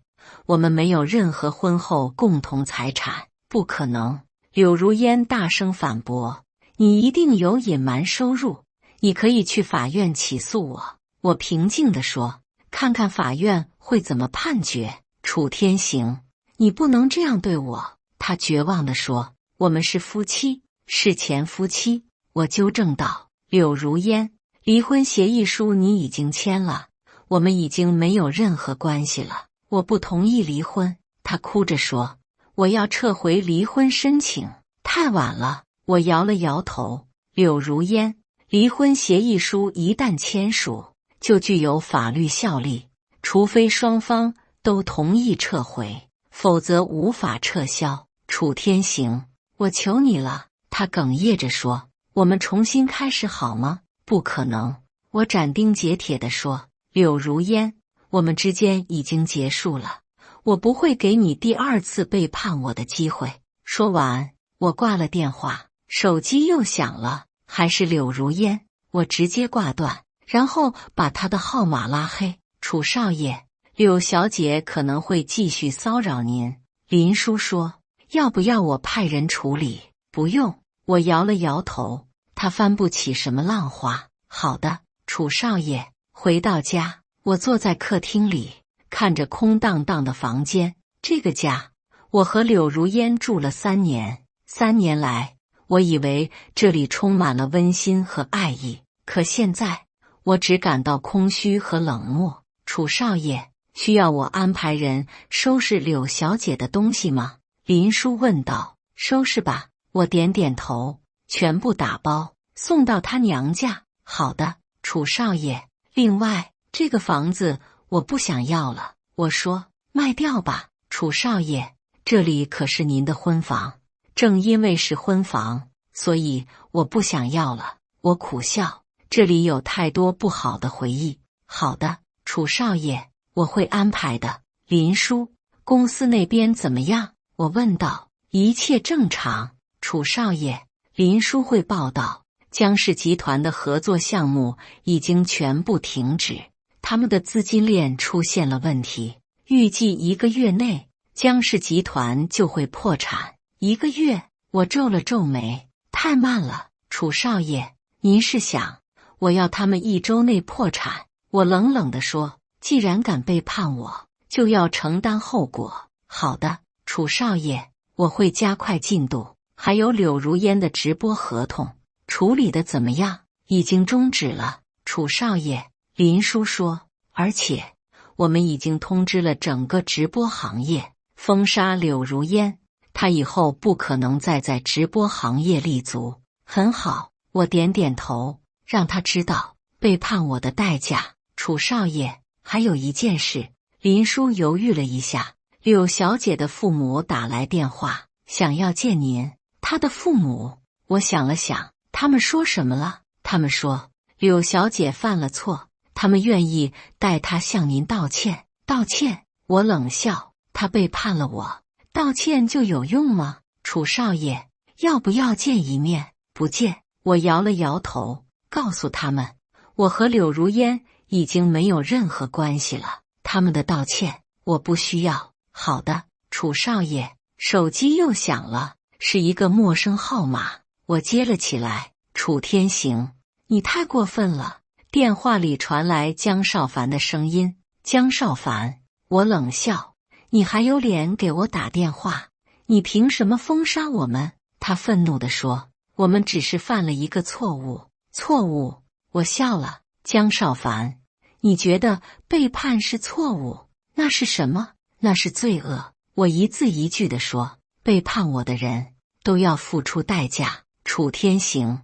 我们没有任何婚后共同财产。不可能！柳如烟大声反驳：“你一定有隐瞒收入，你可以去法院起诉我。”我平静地说：“看看法院会怎么判决。”楚天行，你不能这样对我。他绝望地说：“我们是夫妻，是前夫妻。”我纠正道：“柳如烟，离婚协议书你已经签了，我们已经没有任何关系了。我不同意离婚。”他哭着说：“我要撤回离婚申请。”太晚了。我摇了摇头。柳如烟，离婚协议书一旦签署，就具有法律效力，除非双方都同意撤回，否则无法撤销。楚天行，我求你了。他哽咽着说：“我们重新开始好吗？”不可能。我斩钉截铁地说：“柳如烟，我们之间已经结束了，我不会给你第2次背叛我的机会。”说完，我挂了电话。手机又响了，还是柳如烟。我直接挂断，然后把他的号码拉黑。楚少爷，柳小姐可能会继续骚扰您。林叔说：“要不要我派人处理？”不用。我摇了摇头，他翻不起什么浪花。好的，楚少爷。回到家，我坐在客厅里，看着空荡荡的房间。这个家，我和柳如烟住了3年。3年来，我以为这里充满了温馨和爱意，可现在我只感到空虚和冷漠。楚少爷，需要我安排人收拾柳小姐的东西吗？林叔问道。收拾吧。我点点头，全部打包送到她娘家。好的，楚少爷。另外，这个房子我不想要了。我说，卖掉吧。楚少爷，这里可是您的婚房。正因为是婚房，所以我不想要了。我苦笑，这里有太多不好的回忆。好的，楚少爷，我会安排的。林叔，公司那边怎么样？我问道。一切正常。楚少爷，林叔汇报道，江氏集团的合作项目已经全部停止，他们的资金链出现了问题，预计1个月内江氏集团就会破产。1个月？我皱了皱眉，太慢了。楚少爷，您是想我要他们1周内破产？我冷冷地说，既然敢背叛我，就要承担后果。好的，楚少爷，我会加快进度。还有柳如烟的直播合同处理的怎么样？已经终止了。楚少爷，林叔说，而且我们已经通知了整个直播行业，封杀柳如烟，他以后不可能再在直播行业立足。很好，我点点头，让他知道背叛我的代价。楚少爷，还有一件事。林叔犹豫了一下，柳小姐的父母打来电话，想要见您。他的父母？我想了想，他们说什么了？他们说柳小姐犯了错，他们愿意代她向您道歉。道歉？我冷笑，她背叛了我，道歉就有用吗？楚少爷，要不要见一面？不见。我摇了摇头，告诉他们，我和柳如烟已经没有任何关系了，他们的道歉我不需要。好的，楚少爷。手机又响了，是一个陌生号码。我接了起来。楚天行，你太过分了。电话里传来江少凡的声音。江少凡，我冷笑，你还有脸给我打电话？你凭什么封杀我们？他愤怒地说，我们只是犯了一个错误。错误？我笑了。江少凡，你觉得背叛是错误？那是什么？那是罪恶。我一字一句地说，背叛我的人都要付出代价。楚天行，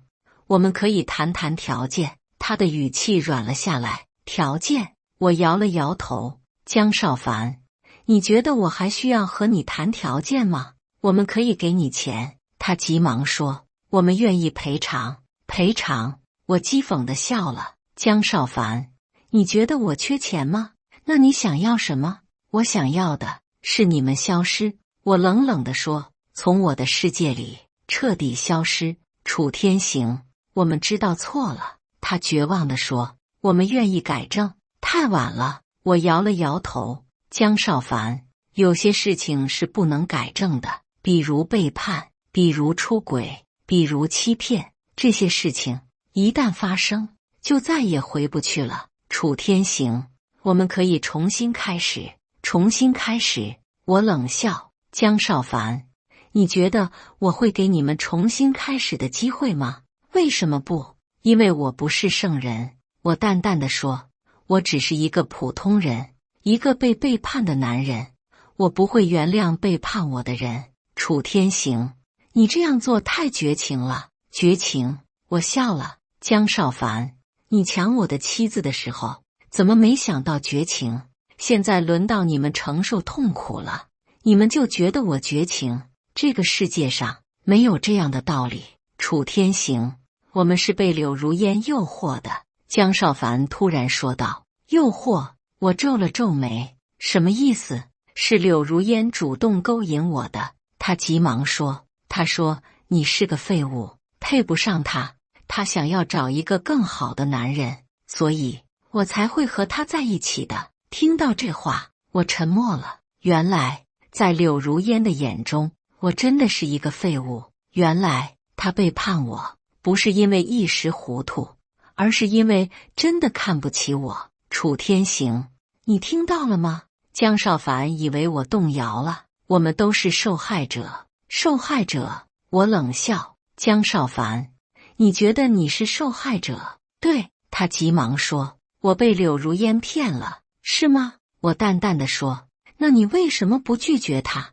我们可以谈谈条件。他的语气软了下来。条件？我摇了摇头。江少凡，你觉得我还需要和你谈条件吗？我们可以给你钱。他急忙说，我们愿意赔偿。赔偿？我讥讽地笑了。江少凡，你觉得我缺钱吗？那你想要什么？我想要的是你们消失。我冷冷地说，从我的世界里彻底消失。楚天行，我们知道错了，他绝望地说：“我们愿意改正。”太晚了，我摇了摇头。江少凡，有些事情是不能改正的，比如背叛，比如出轨，比如欺骗，这些事情一旦发生，就再也回不去了。楚天行，我们可以重新开始，重新开始。我冷笑。江少凡，你觉得我会给你们重新开始的机会吗？为什么不？因为我不是圣人。我淡淡的说，我只是一个普通人，一个被背叛的男人，我不会原谅背叛我的人。楚天行，你这样做太绝情了。绝情？我笑了。江少凡，你抢我的妻子的时候，怎么没想到绝情？现在轮到你们承受痛苦了，你们就觉得我绝情？这个世界上没有这样的道理。楚天行，我们是被柳如烟诱惑的。江少凡突然说道。诱惑？我皱了皱眉，什么意思？是柳如烟主动勾引我的。他急忙说，他说你是个废物，配不上他，他想要找一个更好的男人，所以我才会和他在一起的。听到这话，我沉默了。原来在柳如烟的眼中，我真的是一个废物。原来他背叛我，不是因为一时糊涂，而是因为真的看不起我。楚天行，你听到了吗？江少凡以为我动摇了。我们都是受害者。受害者？我冷笑。江少凡，你觉得你是受害者？对，他急忙说，我被柳如烟骗了。是吗？我淡淡的说。那你为什么不拒绝他？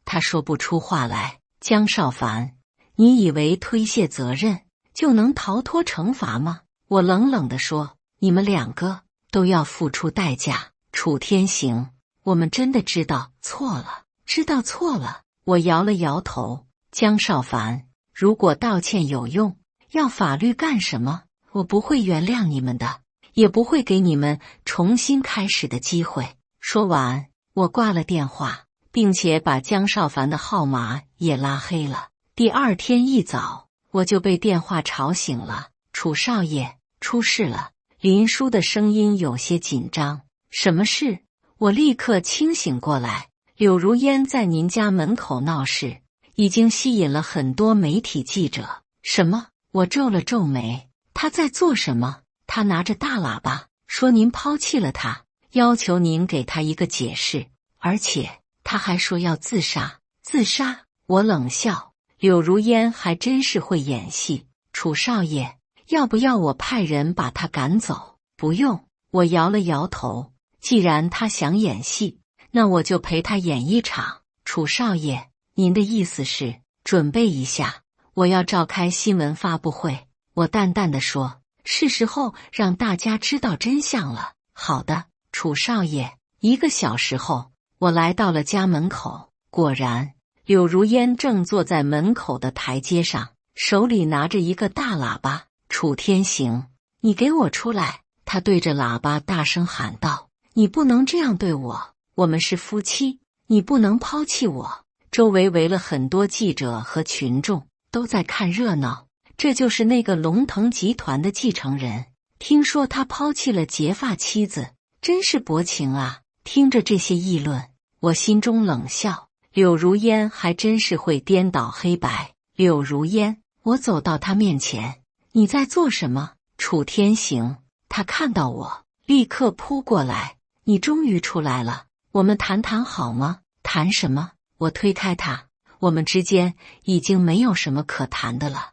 他说不出话来。江少凡，你以为推卸责任就能逃脱惩罚吗？我冷冷地说，你们两个都要付出代价。楚天行，我们真的知道错了，知道错了。我摇了摇头。江少凡，如果道歉有用，要法律干什么？我不会原谅你们的，也不会给你们重新开始的机会。说完，我挂了电话，并且把江少凡的号码也拉黑了。第二天一早，我就被电话吵醒了。楚少爷，出事了。林叔的声音有些紧张。什么事？我立刻清醒过来。柳如烟在您家门口闹事，已经吸引了很多媒体记者。什么？我皱了皱眉。他在做什么？他拿着大喇叭说您抛弃了他，要求您给他一个解释，而且他还说要自杀。自杀？我冷笑。柳如烟还真是会演戏。楚少爷，要不要我派人把他赶走？不用。我摇了摇头。既然他想演戏，那我就陪他演一场。楚少爷，您的意思是准备一下，我要召开新闻发布会。我淡淡的说，是时候让大家知道真相了。好的，楚少爷。1个小时后，我来到了家门口，果然，柳如烟正坐在门口的台阶上，手里拿着一个大喇叭。楚天行，你给我出来！他对着喇叭大声喊道，你不能这样对我，我们是夫妻，你不能抛弃我。周围围了很多记者和群众，都在看热闹。这就是那个龙腾集团的继承人，听说他抛弃了结发妻子，真是薄情啊。听着这些议论，我心中冷笑，柳如烟还真是会颠倒黑白。柳如烟，我走到他面前，你在做什么？楚天行，他看到我，立刻扑过来，你终于出来了，我们谈谈好吗？谈什么？我推开他，我们之间已经没有什么可谈的了。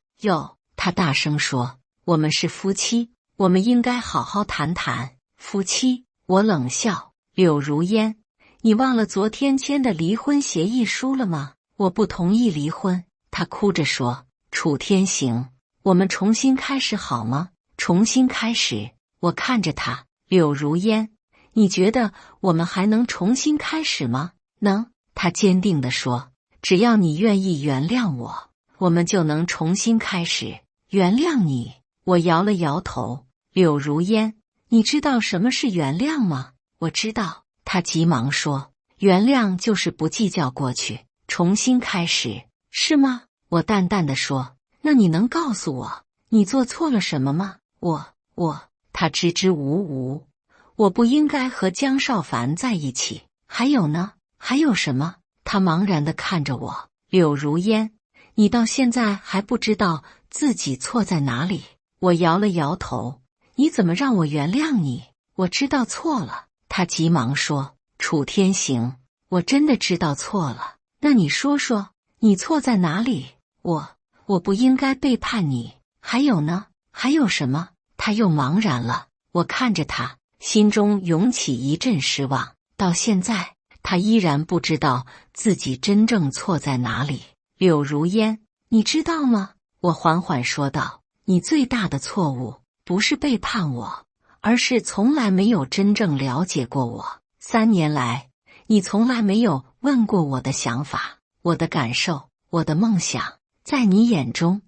他大声说，我们是夫妻，我们应该好好谈谈。夫妻？我冷笑。柳如烟，你忘了昨天签的离婚协议书了吗？我不同意离婚。他哭着说，楚天行，我们重新开始好吗？重新开始。我看着他，柳如烟，你觉得我们还能重新开始吗？能。他坚定地说，只要你愿意原谅我，我们就能重新开始。原谅你？我摇了摇头。柳如烟，你知道什么是原谅吗？我知道。他急忙说，原谅就是不计较过去，重新开始，是吗？我淡淡地说，那你能告诉我，你做错了什么吗？他支支吾吾。我不应该和江少凡在一起。还有呢？还有什么？他茫然地看着我。柳如烟，你到现在还不知道自己错在哪里？我摇了摇头。你怎么让我原谅你？我知道错了。他急忙说。楚天行，我真的知道错了。那你说说，你错在哪里？我不应该背叛你。还有呢？还有什么？他又茫然了。我看着他，心中涌起一阵失望。到现在，他依然不知道自己真正错在哪里。柳如烟，你知道吗？我缓缓说道。你最大的错误不是背叛我，而是从来没有真正了解过我。3年来，你从来没有问过我的想法、我的感受、我的梦想。在你眼中，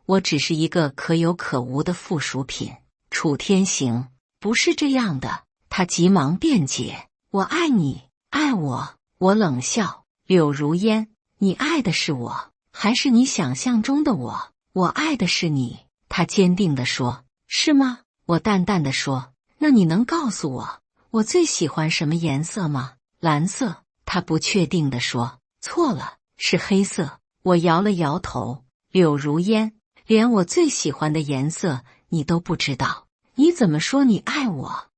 我只是一个可有可无的附属品。楚天行，不是这样的。他急忙辩解。我爱你，爱我。我冷笑。柳如烟，你爱的是我，还是你想象中的我？我爱的是你。他坚定地说。是吗？我淡淡地说。那你能告诉我最喜欢什么颜色吗？蓝色。他不确定地说。错了，是黑色。我摇了摇头。柳如烟，连我最喜欢的颜色你都不知道，你怎么说你爱我？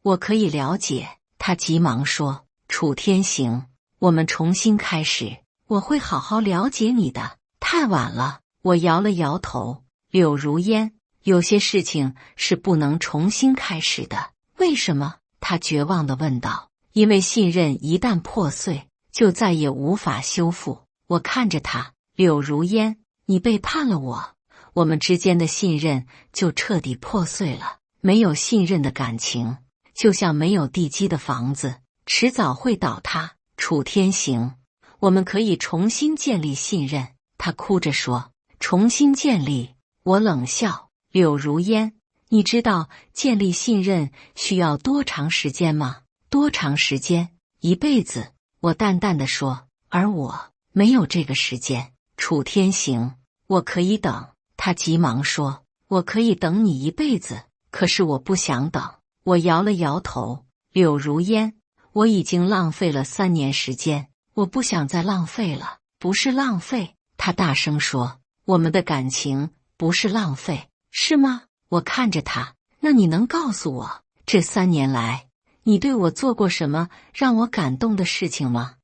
我可以了解。他急忙说。楚天行，我们重新开始，我会好好了解你的。太晚了。我摇了摇头。柳如烟，有些事情是不能重新开始的。为什么？他绝望地问道。因为信任一旦破碎，就再也无法修复。我看着他。柳如烟，你背叛了我，我们之间的信任就彻底破碎了。没有信任的感情，就像没有地基的房子，迟早会倒塌。楚天行，我们可以重新建立信任。他哭着说。重新建立。我冷笑。柳如烟，你知道建立信任需要多长时间吗？多长时间？一辈子。我淡淡地说。而我没有这个时间。楚天行，我可以等。他急忙说。我可以等你一辈子，可是我不想等。我摇了摇头。柳如烟，我已经浪费了3年时间，我不想再浪费了。不是浪费。他大声说。我们的感情不是浪费。是吗？我看着他。那你能告诉我，这3年来，你对我做过什么让我感动的事情吗？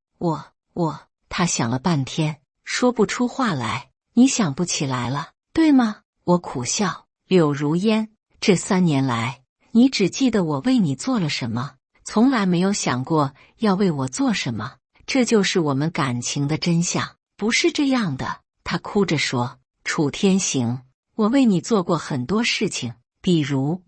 他想了半天，说不出话来。你想不起来了，对吗？我苦笑。柳如烟，这3年来，你只记得我为你做了什么，从来没有想过要为我做什么。这就是我们感情的真相。不是这样的。他哭着说。楚天行，我为你做过很多事情，比如。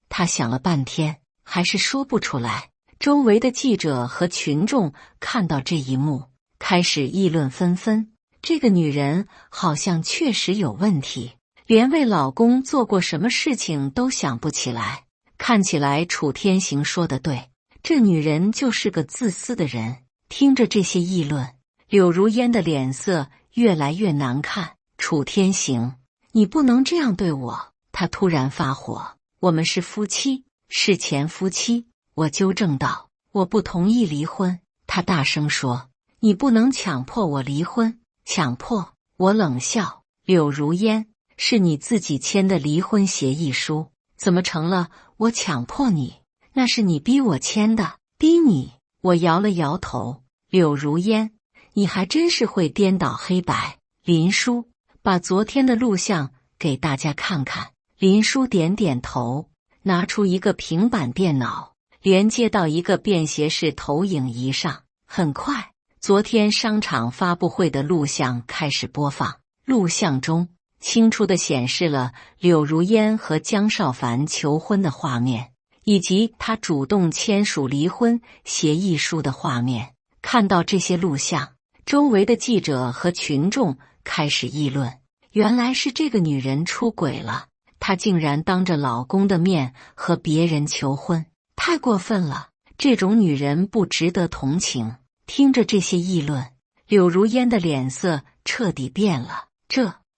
他想了半天，还是说不出来。周围的记者和群众看到这一幕，开始议论纷纷。这个女人好像确实有问题，连为老公做过什么事情都想不起来。看起来楚天行说的对，这女人就是个自私的人。听着这些议论，柳如烟的脸色越来越难看。楚天行，你不能这样对我。他突然发火。我们是夫妻，是前夫妻。我纠正道。我不同意离婚。他大声说。你不能强迫我离婚。强迫？我冷笑。柳如烟，是你自己签的离婚协议书，怎么成了我强迫你？那是你逼我签的。逼你？我摇了摇头。柳如烟，你还真是会颠倒黑白。林叔，把昨天的录像给大家看看。林叔点点头，拿出一个平板电脑，连接到一个便携式投影仪上。很快，昨天商场发布会的录像开始播放。录像中清楚地显示了柳如烟和江少凡求婚的画面，以及他主动签署离婚协议书的画面。看到这些录像，周围的记者和群众开始议论。原来是这个女人出轨了，她竟然当着老公的面和别人求婚，太过分了，这种女人不值得同情。听着这些议论，柳如烟的脸色彻底变了。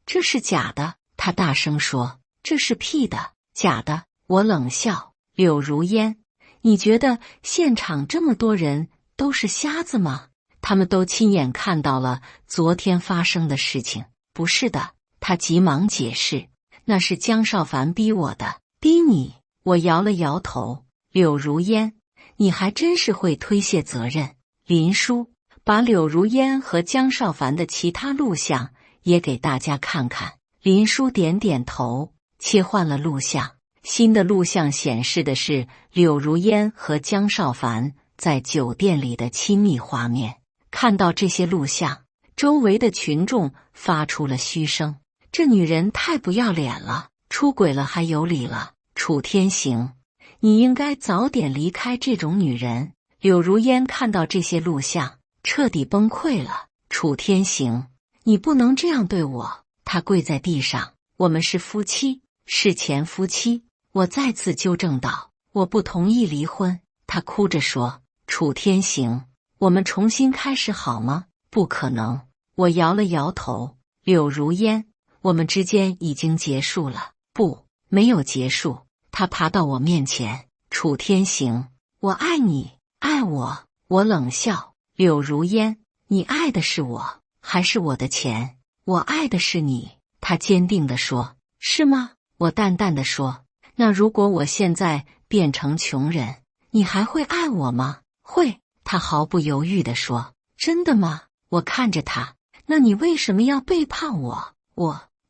这是假的。他大声说，这是屁的，假的。我冷笑，柳如烟，你觉得现场这么多人都是瞎子吗？他们都亲眼看到了昨天发生的事情。不是的，他急忙解释，那是江少凡逼我的。逼你？我摇了摇头。柳如烟，你还真是会推卸责任。林叔把柳如烟和江少凡的其他录像也给大家看看。林叔点点头，切换了录像。新的录像显示的是柳如烟和江少凡在酒店里的亲密画面。看到这些录像，周围的群众发出了嘘声。这女人太不要脸了，出轨了还有理了。楚天行，你应该早点离开这种女人。柳如烟看到这些录像，彻底崩溃了。楚天行，你不能这样对我。他跪在地上，我们是夫妻，是前夫妻。我再次纠正道，我不同意离婚。他哭着说，楚天行，我们重新开始好吗？不可能。我摇了摇头。柳如烟，我们之间已经结束了。不，没有结束。他爬到我面前，楚天行，我爱你，爱我。我冷笑，柳如烟，你爱的是我，还是我的钱？我爱的是你。他坚定地说，是吗？我淡淡地说，那如果我现在变成穷人，你还会爱我吗？会。他毫不犹豫地说，真的吗？我看着他，那你为什么要背叛我？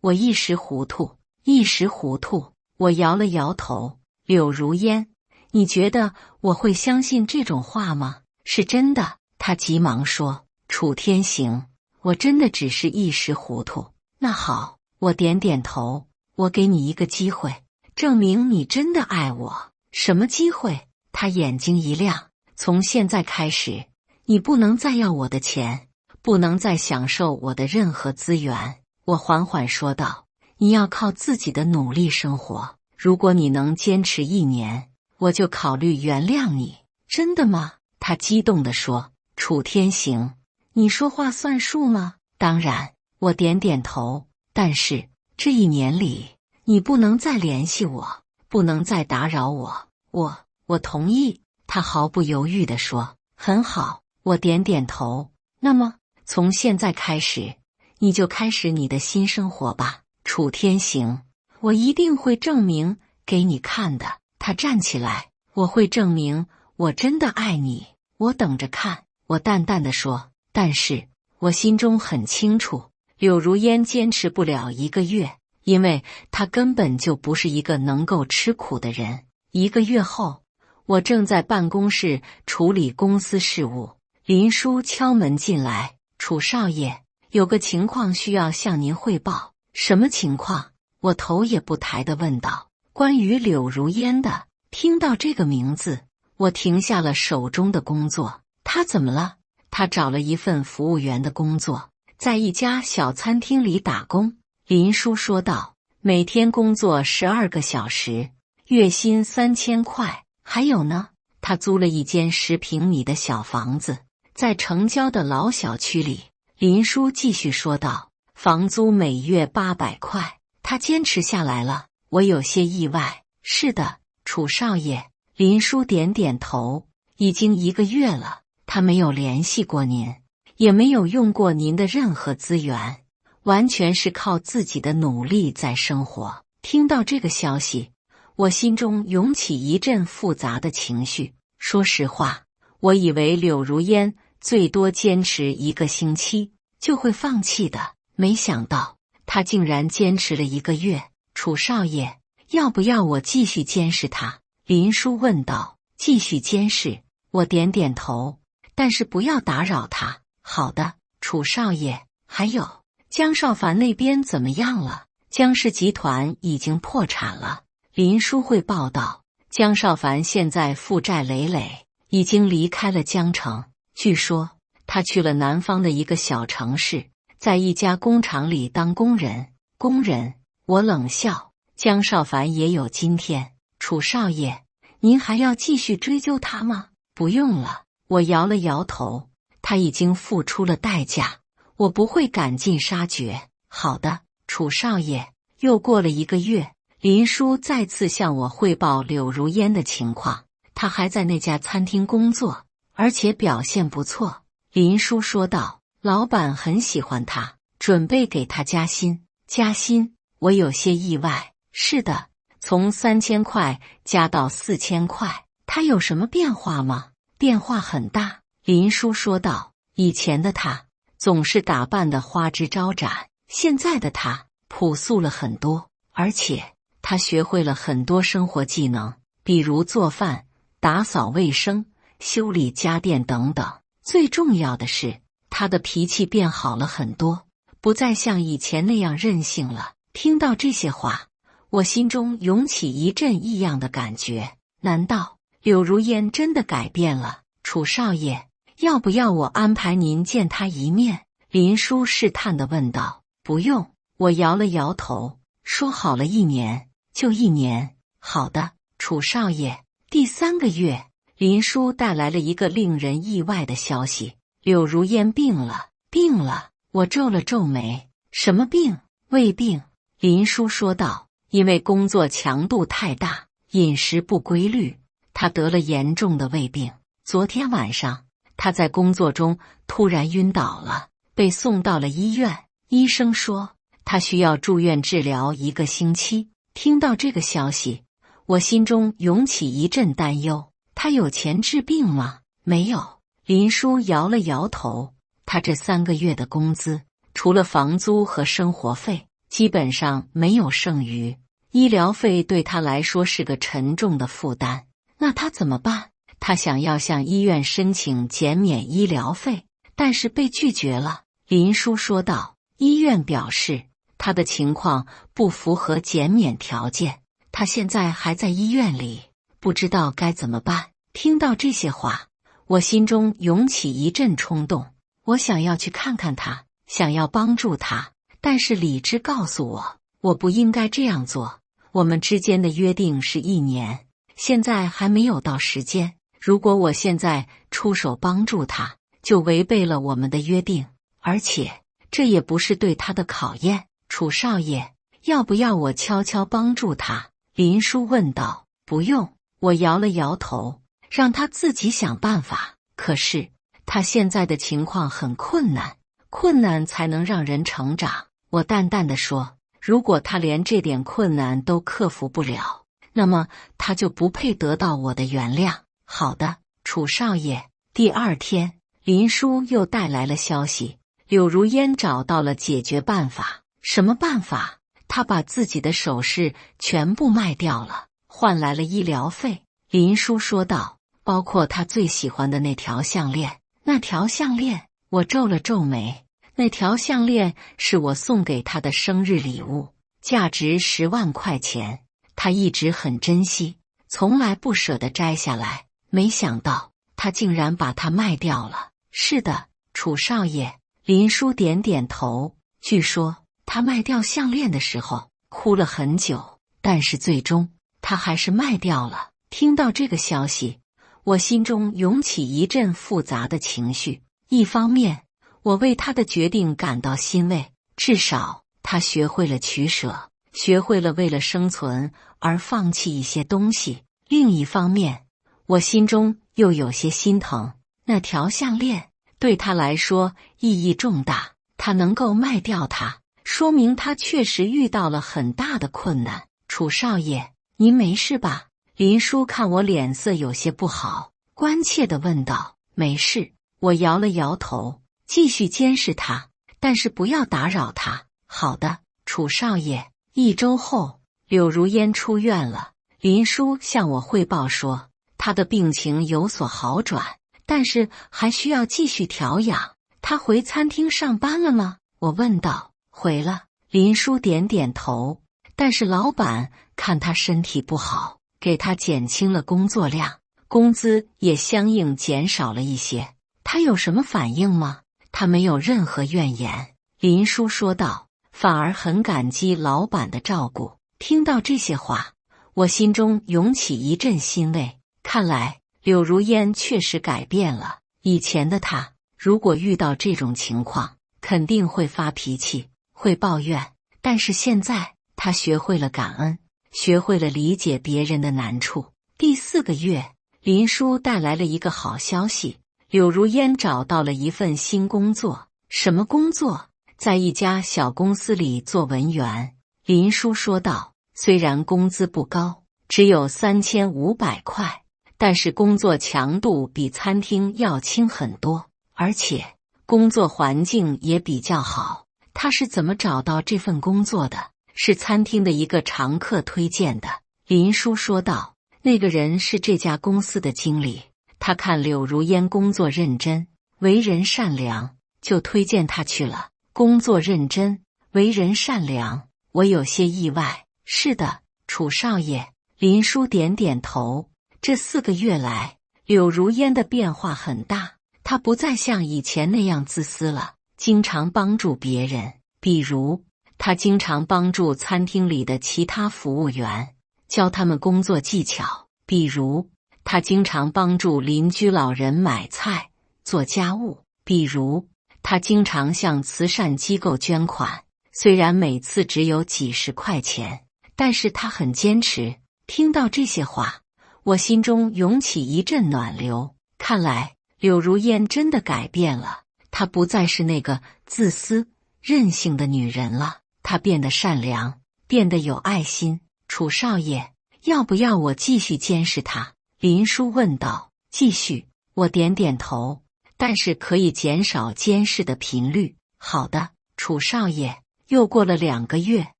我一时糊涂，一时糊涂。我摇了摇头。柳如烟，你觉得我会相信这种话吗？是真的。他急忙说，楚天行，我真的只是一时糊涂。那好，我点点头，我给你一个机会，证明你真的爱我。什么机会？他眼睛一亮，从现在开始，你不能再要我的钱，不能再享受我的任何资源。我缓缓说道，你要靠自己的努力生活。如果你能坚持1年，我就考虑原谅你。真的吗？他激动地说，楚天行，你说话算数吗？当然。我点点头，但是这1年里，你不能再联系我，不能再打扰我。我同意。他毫不犹豫地说，很好。我点点头。那么从现在开始，你就开始你的新生活吧。楚天行，我一定会证明给你看的。他站起来，我会证明我真的爱你。我等着看。我淡淡地说，但是我心中很清楚，柳如烟坚持不了1个月，因为她根本就不是一个能够吃苦的人。1个月后，我正在办公室处理公司事务，林叔敲门进来，楚少爷，有个情况需要向您汇报。什么情况？我头也不抬地问道。关于柳如烟的。听到这个名字，我停下了手中的工作。她怎么了？她找了一份服务员的工作，在一家小餐厅里打工。林叔说道，每天工作12个小时，月薪3000块。还有呢，他租了一间10平米的小房子，在城郊的老小区里。林叔继续说道，房租每月800块。他坚持下来了，我有些意外。是的，楚少爷。林叔点点头，已经1个月了，他没有联系过您，也没有用过您的任何资源，完全是靠自己的努力在生活。听到这个消息，我心中涌起一阵复杂的情绪。说实话，我以为柳如烟最多坚持1个星期就会放弃的，没想到她竟然坚持了1个月。楚少爷，要不要我继续监视她？林叔问道。继续监视。我点点头，但是不要打扰她。好的，楚少爷。还有，江少凡那边怎么样了？江氏集团已经破产了。林叔汇报道，江少凡现在负债累累，已经离开了江城。据说他去了南方的一个小城市，在一家工厂里当工人。工人？我冷笑。江少凡也有今天。楚少爷，您还要继续追究他吗？不用了。我摇了摇头。他已经付出了代价，我不会赶尽杀绝。好的，楚少爷。又过了1个月，林叔再次向我汇报柳如烟的情况。他还在那家餐厅工作，而且表现不错。林叔说道：“老板很喜欢他，准备给他加薪。”加薪？我有些意外。是的，从3000块加到4000块。他有什么变化吗？变化很大。林叔说道：“以前的他总是打扮得花枝招展，现在的他朴素了很多，而且他学会了很多生活技能，比如做饭、打扫卫生、修理家电等等。最重要的是，他的脾气变好了很多，不再像以前那样任性了。”听到这些话，我心中涌起一阵异样的感觉。难道柳如烟真的改变了？楚少爷，要不要我安排您见他一面？林叔试探地问道。不用，我摇了摇头，说好了1年，就1年。好的，楚少爷。第3个月，林叔带来了一个令人意外的消息：柳如烟病了。病了？我皱了皱眉。什么病？胃病。林叔说道：“因为工作强度太大，饮食不规律，他得了严重的胃病。昨天晚上，他在工作中突然晕倒了，被送到了医院。医生说他需要住院治疗1个星期。”听到这个消息，我心中涌起一阵担忧。他有钱治病吗？没有。林叔摇了摇头。他这3个月的工资，除了房租和生活费，基本上没有剩余。医疗费对他来说是个沉重的负担。那他怎么办？他想要向医院申请减免医疗费，但是被拒绝了。林叔说道：“医院表示他的情况不符合减免条件，他现在还在医院里，不知道该怎么办。”听到这些话，我心中涌起一阵冲动。我想要去看看他，想要帮助他，但是理智告诉我，我不应该这样做。我们之间的约定是1年，现在还没有到时间。如果我现在出手帮助他，就违背了我们的约定，而且这也不是对他的考验。楚少爷，要不要我悄悄帮助他？林叔问道。不用，我摇了摇头，让他自己想办法。可是他现在的情况很困难，困难才能让人成长。我淡淡地说，如果他连这点困难都克服不了，那么他就不配得到我的原谅。好的，楚少爷。第2天，林叔又带来了消息，柳如烟找到了解决办法。什么办法？他把自己的首饰全部卖掉了，换来了医疗费。林叔说道，包括他最喜欢的那条项链。那条项链？我皱了皱眉。那条项链是我送给他的生日礼物，价值10万块钱，他一直很珍惜，从来不舍得摘下来。没想到他竟然把它卖掉了。是的，楚少爷。林叔点点头。据说他卖掉项链的时候哭了很久，但是最终他还是卖掉了。听到这个消息，我心中涌起一阵复杂的情绪。一方面，我为他的决定感到欣慰，至少他学会了取舍，学会了为了生存而放弃一些东西。另一方面，我心中又有些心疼。那条项链对他来说意义重大，他能够卖掉它，说明他确实遇到了很大的困难。楚少爷，您没事吧？林叔看我脸色有些不好，关切地问道。没事，我摇了摇头，继续监视他，但是不要打扰他。好的，楚少爷。1周后，柳如烟出院了。林叔向我汇报说，他的病情有所好转，但是还需要继续调养。他回餐厅上班了吗？我问道。回了。林叔点点头，但是老板看他身体不好，给他减轻了工作量，工资也相应减少了一些。他有什么反应吗？他没有任何怨言。林叔说道，反而很感激老板的照顾。听到这些话，我心中涌起一阵欣慰。看来柳如烟确实改变了。以前的她，如果遇到这种情况，肯定会发脾气，会抱怨，但是现在她学会了感恩，学会了理解别人的难处。第4个月，林叔带来了一个好消息，柳如烟找到了一份新工作。什么工作？在一家小公司里做文员。林叔说道，虽然工资不高，只有3500块，但是工作强度比餐厅要轻很多，而且工作环境也比较好。他是怎么找到这份工作的？是餐厅的一个常客推荐的。林叔说道，那个人是这家公司的经理，他看柳如烟工作认真，为人善良，就推荐他去了。工作认真，为人善良，我有些意外。是的，楚少爷。林叔点点头。这4个月来，柳如烟的变化很大，她不再像以前那样自私了，经常帮助别人。比如，她经常帮助餐厅里的其他服务员，教他们工作技巧。比如，她经常帮助邻居老人买菜、做家务。比如，她经常向慈善机构捐款，虽然每次只有几十块钱，但是她很坚持。听到这些话，我心中涌起一阵暖流。看来柳如烟真的改变了，她不再是那个自私、任性的女人了，她变得善良，变得有爱心。楚少爷，要不要我继续监视她？林叔问道。继续。我点点头，但是可以减少监视的频率。好的，楚少爷。又过了2个月，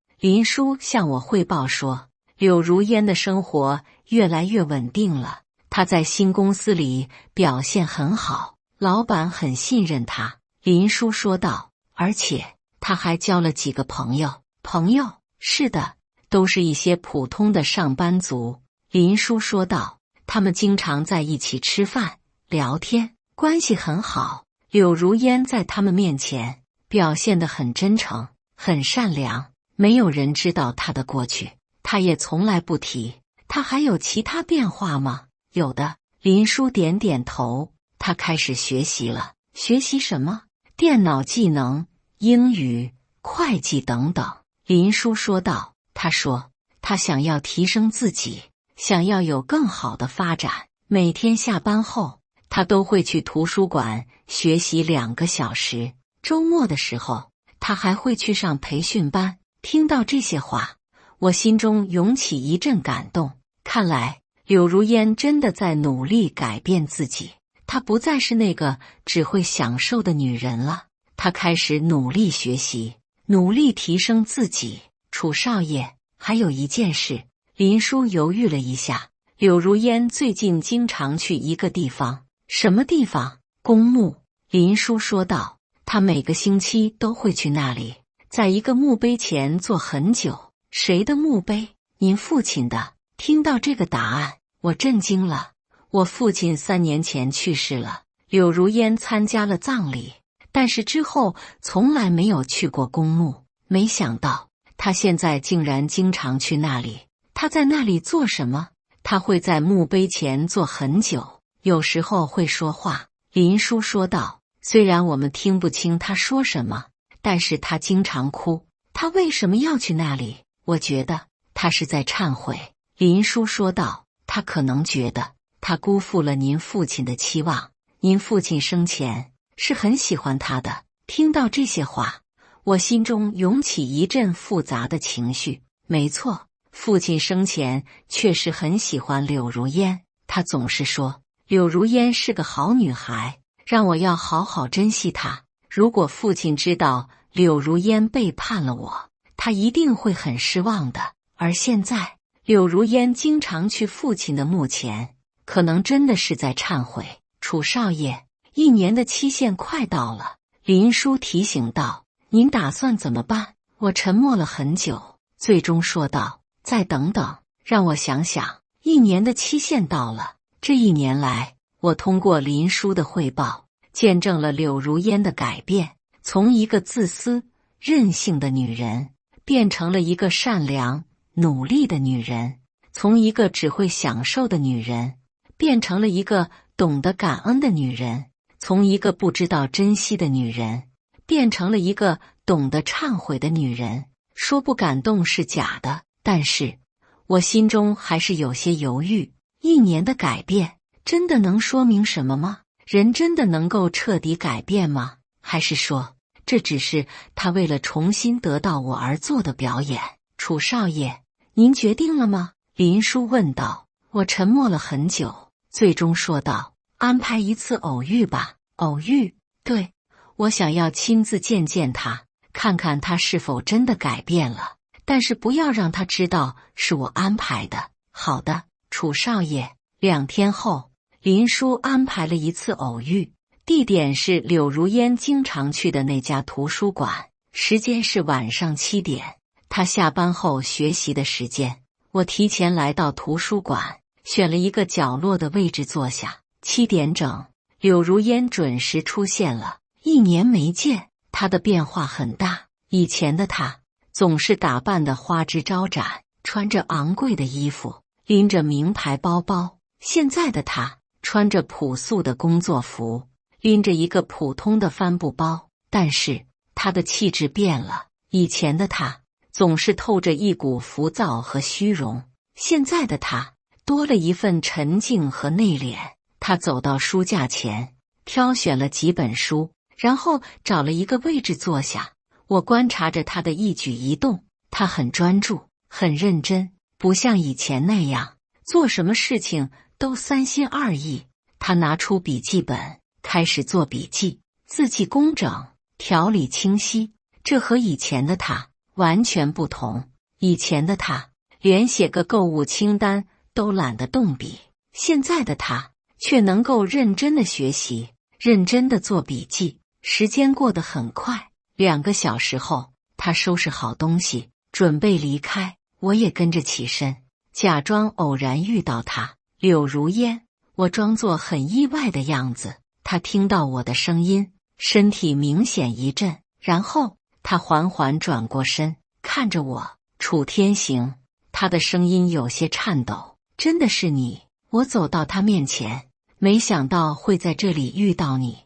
林叔向我汇报说，柳如烟的生活越来越稳定了，她在新公司里表现很好，老板很信任她。林叔说道，而且她还交了几个朋友。朋友？是的，都是一些普通的上班族。林叔说道，他们经常在一起吃饭、聊天，关系很好。柳如烟在他们面前表现得很真诚，很善良，没有人知道她的过去，她也从来不提。她还有其他变化吗？有的。林叔点点头，他开始学习了。学习什么？电脑技能、英语、会计等等。林叔说道。他说，他想要提升自己，想要有更好的发展。每天下班后，他都会去图书馆学习2个小时。周末的时候，他还会去上培训班。听到这些话，我心中涌起一阵感动。看来柳如烟真的在努力改变自己，她不再是那个只会享受的女人了。她开始努力学习，努力提升自己。楚少爷，还有一件事。林叔犹豫了一下。柳如烟最近经常去一个地方。什么地方？公墓。林叔说道，他每个星期都会去那里，在一个墓碑前坐很久。谁的墓碑？您父亲的。听到这个答案，我震惊了。我父亲3年前去世了。柳如烟参加了葬礼，但是之后从来没有去过公墓。没想到他现在竟然经常去那里。他在那里做什么？他会在墓碑前坐很久，有时候会说话。林叔说道，虽然我们听不清他说什么，但是他经常哭。他为什么要去那里？我觉得他是在忏悔。林叔说道，他可能觉得他辜负了您父亲的期望。您父亲生前是很喜欢他的。听到这些话，我心中涌起一阵复杂的情绪。没错，父亲生前确实很喜欢柳如烟，他总是说柳如烟是个好女孩，让我要好好珍惜她。如果父亲知道柳如烟背叛了我，他一定会很失望的。而现在柳如烟经常去父亲的墓前，可能真的是在忏悔。楚少爷，1年的期限快到了。林叔提醒道，您打算怎么办？我沉默了很久，最终说道，再等等，让我想想。1年的期限到了。这1年来，我通过林叔的汇报，见证了柳如烟的改变，从一个自私、任性的女人，变成了一个善良、努力的女人；从一个只会享受的女人，变成了一个懂得感恩的女人；从一个不知道珍惜的女人，变成了一个懂得忏悔的女人。说不感动是假的，但是我心中还是有些犹豫。1年的改变真的能说明什么吗？人真的能够彻底改变吗？还是说这只是他为了重新得到我而做的表演？楚少爷，您决定了吗？林殊问道。我沉默了很久，最终说道：安排一次偶遇吧。偶遇？对，我想要亲自见见他，看看他是否真的改变了，但是不要让他知道是我安排的。好的，楚少爷。2天后，林殊安排了一次偶遇，地点是柳如烟经常去的那家图书馆，时间是晚上7点，他下班后学习的时间。我提前来到图书馆，选了一个角落的位置坐下。7点整，柳如烟准时出现了。1年没见，她的变化很大。以前的她总是打扮得花枝招展，穿着昂贵的衣服，拎着名牌包包。现在的她穿着朴素的工作服，拎着一个普通的帆布包，但是她的气质变了。以前的她总是透着一股浮躁和虚荣，现在的她多了一份沉静和内敛。她走到书架前，挑选了几本书，然后找了一个位置坐下。我观察着她的一举一动，她很专注，很认真，不像以前那样做什么事情都3心2意。她拿出笔记本，开始做笔记，字迹工整，条理清晰。这和以前的她完全不同。以前的她连写个购物清单都懒得动笔，现在的她却能够认真的学习，认真的做笔记。时间过得很快，2个小时后，她收拾好东西，准备离开。我也跟着起身，假装偶然遇到她。柳如烟，我装作很意外的样子。她听到我的声音，身体明显一震，然后她缓缓转过身，看着我。楚天行，她的声音有些颤抖。真的是你？我走到她面前，没想到会在这里遇到你。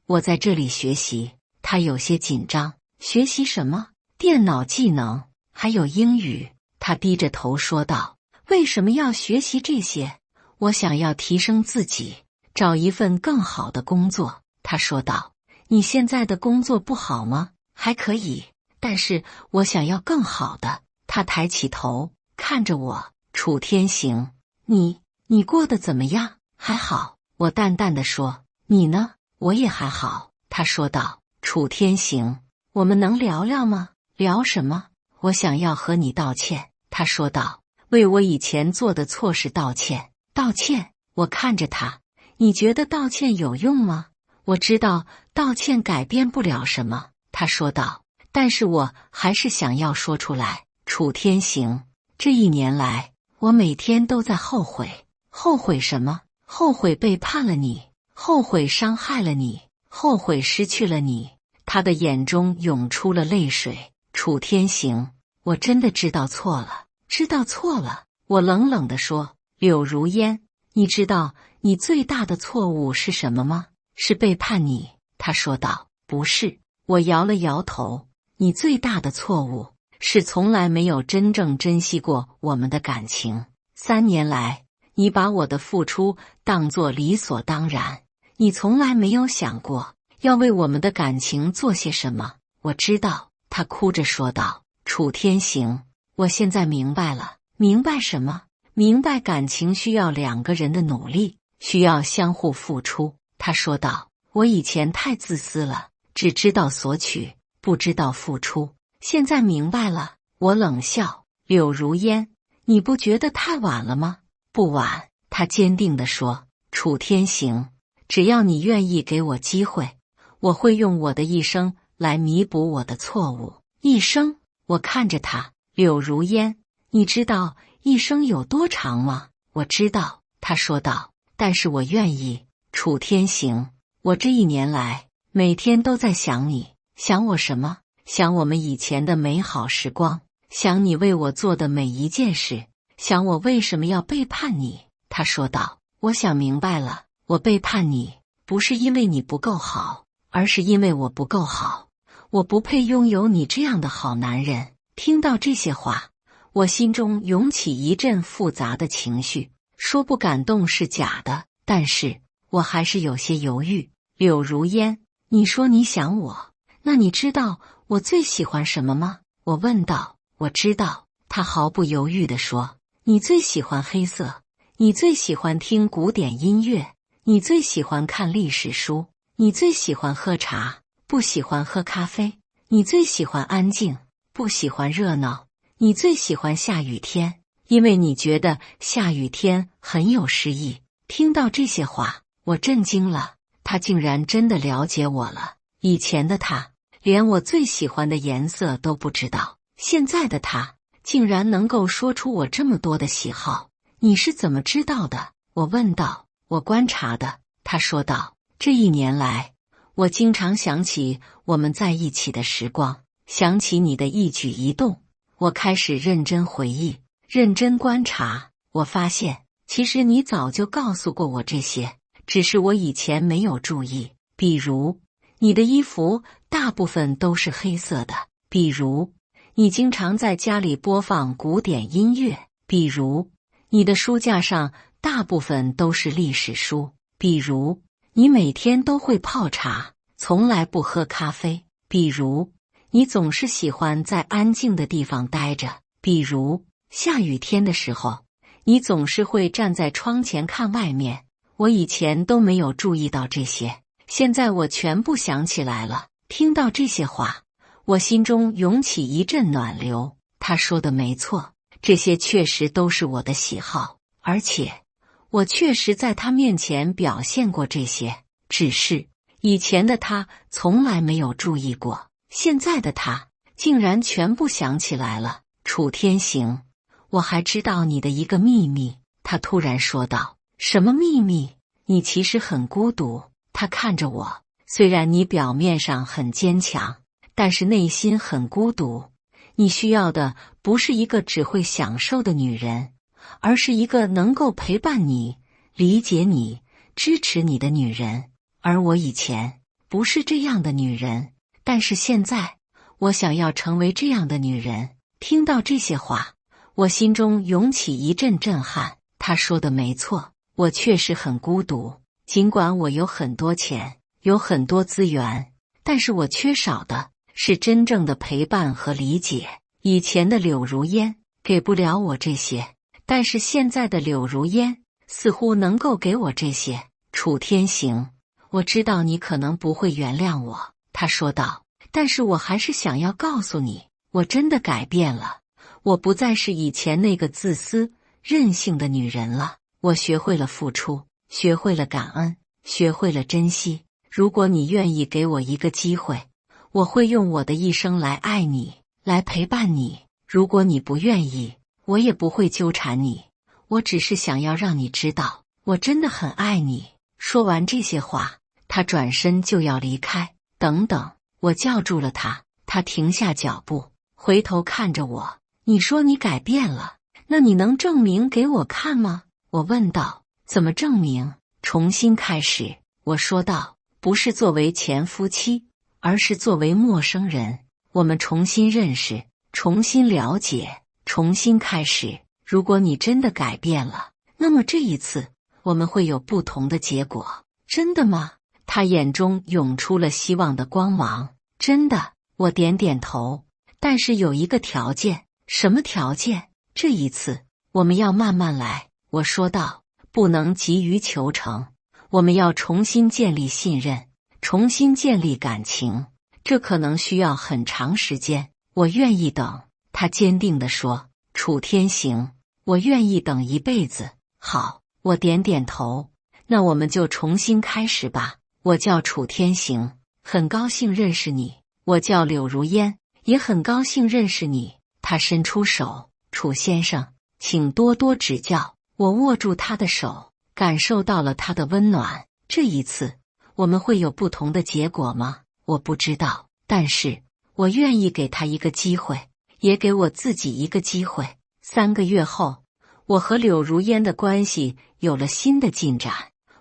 我在这里学习。她有些紧张。学习什么？电脑技能，还有英语。她低着头说道。为什么要学习这些？我想要提升自己，找一份更好的工作。她说道。你现在的工作不好吗？还可以，但是我想要更好的。她抬起头看着我。楚天行，你过得怎么样？还好，我淡淡的说。你呢？我也还好。她说道。楚天行，我们能聊聊吗？聊什么？我想要和你道歉。她说道。为我以前做的错事道歉。道歉？我看着他。你觉得道歉有用吗？我知道道歉改变不了什么。他说道。但是我还是想要说出来。楚天行，这1年来，我每天都在后悔。后悔什么？后悔背叛了你，后悔伤害了你，后悔失去了你。他的眼中涌出了泪水。楚天行，我真的知道错了。知道错了，我冷冷地说。柳如烟，你知道你最大的错误是什么吗？是背叛你。他说道。不是。我摇了摇头。你最大的错误是从来没有真正珍惜过我们的感情。3年来，你把我的付出当作理所当然，你从来没有想过要为我们的感情做些什么。我知道。他哭着说道。楚天行，我现在明白了。明白什么？明白感情需要2个人的努力，需要相互付出。他说道。我以前太自私了，只知道索取，不知道付出。现在明白了。我冷笑。柳如烟，你不觉得太晚了吗？不晚。他坚定地说。楚天行，只要你愿意给我机会，我会用我的一生来弥补我的错误。一生？我看着他。柳如烟，你知道一生有多长吗？我知道。他说道。但是我愿意。楚天行，我这1年来每天都在想你。想我什么？想我们以前的美好时光，想你为我做的每一件事，想我为什么要背叛你。他说道。我想明白了。我背叛你，不是因为你不够好，而是因为我不够好。我不配拥有你这样的好男人。听到这些话，我心中涌起一阵复杂的情绪，说不感动是假的，但是我还是有些犹豫。柳如烟，你说你想我，那你知道我最喜欢什么吗？我问道。我知道，他毫不犹豫地说，你最喜欢黑色，你最喜欢听古典音乐，你最喜欢看历史书，你最喜欢喝茶，不喜欢喝咖啡，你最喜欢安静，不喜欢热闹，你最喜欢下雨天，因为你觉得下雨天很有诗意。听到这些话，我震惊了，他竟然真的了解我了。以前的他连我最喜欢的颜色都不知道，现在的他竟然能够说出我这么多的喜好。你是怎么知道的？我问道。我观察的，他说道。这1年来，我经常想起我们在一起的时光，想起你的一举一动。我开始认真回忆，认真观察，我发现其实你早就告诉过我这些，只是我以前没有注意。比如你的衣服大部分都是黑色的，比如你经常在家里播放古典音乐，比如你的书架上大部分都是历史书，比如你每天都会泡茶，从来不喝咖啡，比如你总是喜欢在安静的地方待着，比如下雨天的时候，你总是会站在窗前看外面。我以前都没有注意到这些，现在我全部想起来了。听到这些话，我心中涌起一阵暖流。他说的没错，这些确实都是我的喜好，而且我确实在他面前表现过这些，只是以前的他从来没有注意过，现在的他竟然全部想起来了。楚天行，我还知道你的一个秘密，他突然说道。什么秘密？你其实很孤独。他看着我，虽然你表面上很坚强，但是内心很孤独。你需要的不是一个只会享受的女人，而是一个能够陪伴你、理解你、支持你的女人。而我以前不是这样的女人，但是现在我想要成为这样的女人。听到这些话，我心中涌起一阵震撼。他说的没错，我确实很孤独，尽管我有很多钱，有很多资源，但是我缺少的是真正的陪伴和理解。以前的柳如烟给不了我这些，但是现在的柳如烟似乎能够给我这些。楚天行，我知道你可能不会原谅我，他说道，但是我还是想要告诉你，我真的改变了，我不再是以前那个自私、任性的女人了。我学会了付出，学会了感恩，学会了珍惜。如果你愿意给我一个机会，我会用我的一生来爱你，来陪伴你。如果你不愿意，我也不会纠缠你。我只是想要让你知道，我真的很爱你。说完这些话，他转身就要离开。等等，我叫住了他。他停下脚步，回头看着我。你说你改变了，那你能证明给我看吗？我问道。怎么证明？重新开始，我说道。不是作为前夫妻，而是作为陌生人。我们重新认识，重新了解，重新开始。如果你真的改变了，那么这一次我们会有不同的结果。真的吗？他眼中涌出了希望的光芒。真的，我点点头。但是有一个条件。什么条件？这一次我们要慢慢来，我说道，不能急于求成。我们要重新建立信任，重新建立感情，这可能需要很长时间。我愿意等，他坚定地说。楚天行，我愿意等一辈子。好，我点点头。那我们就重新开始吧。我叫楚天行，很高兴认识你。我叫柳如烟，也很高兴认识你。他伸出手，楚先生，请多多指教。我握住他的手，感受到了他的温暖。这一次，我们会有不同的结果吗？我不知道，但是我愿意给他一个机会，也给我自己一个机会。3个月后，我和柳如烟的关系有了新的进展。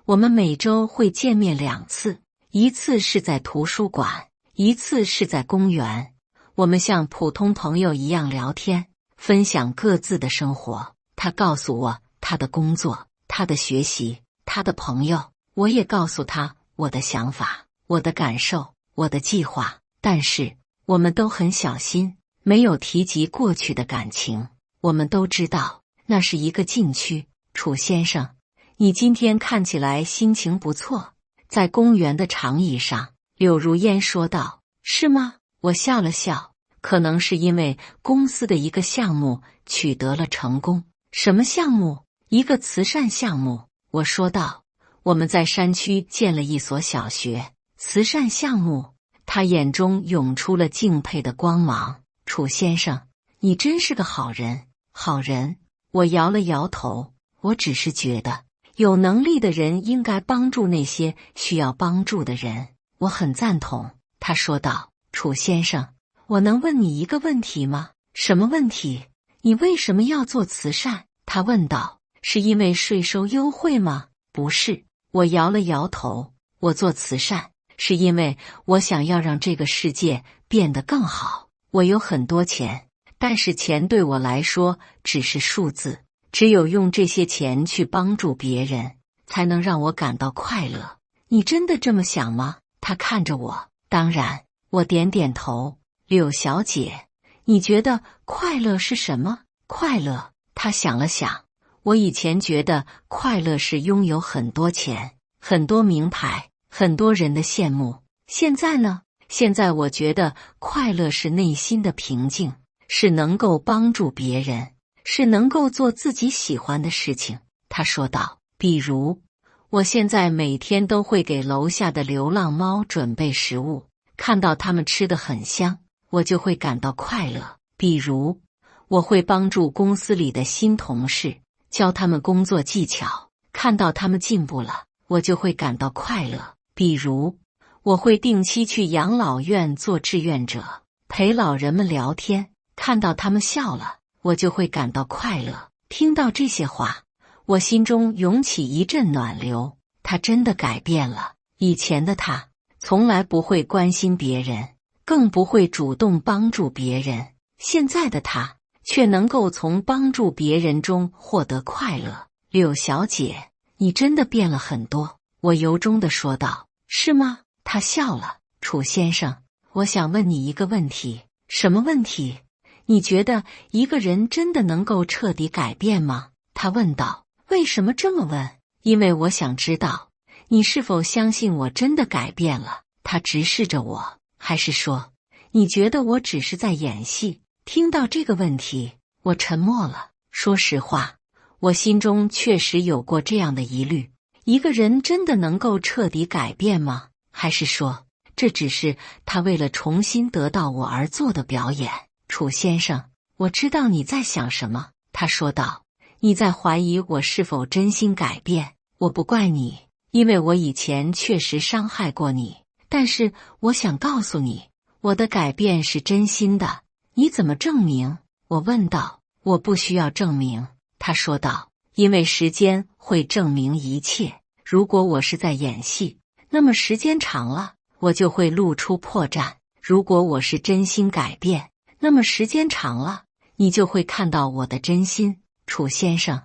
我们每周会见面2次，一次是在图书馆，一次是在公园。我们像普通朋友一样聊天，分享各自的生活。他告诉我他的工作，他的学习，他的朋友，我也告诉他我的想法，我的感受，我的计划。但是我们都很小心，没有提及过去的感情。我们都知道那是一个禁区。楚先生，你今天看起来心情不错。在公园的长椅上，柳如烟说道。是吗？我笑了笑。可能是因为公司的一个项目取得了成功。什么项目？一个慈善项目。我说道。我们在山区建了一所小学。慈善项目？他眼中涌出了敬佩的光芒。楚先生，你真是个好人。好人？我摇了摇头。我只是觉得有能力的人应该帮助那些需要帮助的人。我很赞同。他说道。楚先生，我能问你一个问题吗？什么问题？你为什么要做慈善？他问道。是因为税收优惠吗？不是。我摇了摇头。我做慈善是因为我想要让这个世界变得更好。我有很多钱，但是钱对我来说只是数字。只有用这些钱去帮助别人，才能让我感到快乐。你真的这么想吗？他看着我。当然。我点点头。柳小姐，你觉得快乐是什么？快乐？他想了想。我以前觉得快乐是拥有很多钱，很多名牌，很多人的羡慕。现在呢？现在我觉得快乐是内心的平静，是能够帮助别人，是能够做自己喜欢的事情。他说道。比如，我现在每天都会给楼下的流浪猫准备食物，看到它们吃得很香，我就会感到快乐。比如，我会帮助公司里的新同事，教他们工作技巧，看到他们进步了，我就会感到快乐。比如，我会定期去养老院做志愿者，陪老人们聊天，看到他们笑了，我就会感到快乐。听到这些话，我心中涌起一阵暖流。他真的改变了。以前的他从来不会关心别人，更不会主动帮助别人。现在的他却能够从帮助别人中获得快乐。柳小姐，你真的变了很多。我由衷地说道。是吗？他笑了。楚先生，我想问你一个问题。什么问题？你觉得一个人真的能够彻底改变吗？他问道。为什么这么问？因为我想知道你是否相信我真的改变了。他直视着我。还是说你觉得我只是在演戏？听到这个问题，我沉默了。说实话，我心中确实有过这样的疑虑。一个人真的能够彻底改变吗？还是说这只是他为了重新得到我而做的表演？楚先生，我知道你在想什么。他说道。你在怀疑我是否真心改变。我不怪你，因为我以前确实伤害过你。但是我想告诉你，我的改变是真心的。你怎么证明？我问道。我不需要证明。他说道。因为时间会证明一切。如果我是在演戏，那么时间长了，我就会露出破绽。如果我是真心改变，那么时间长了，你就会看到我的真心。楚先生，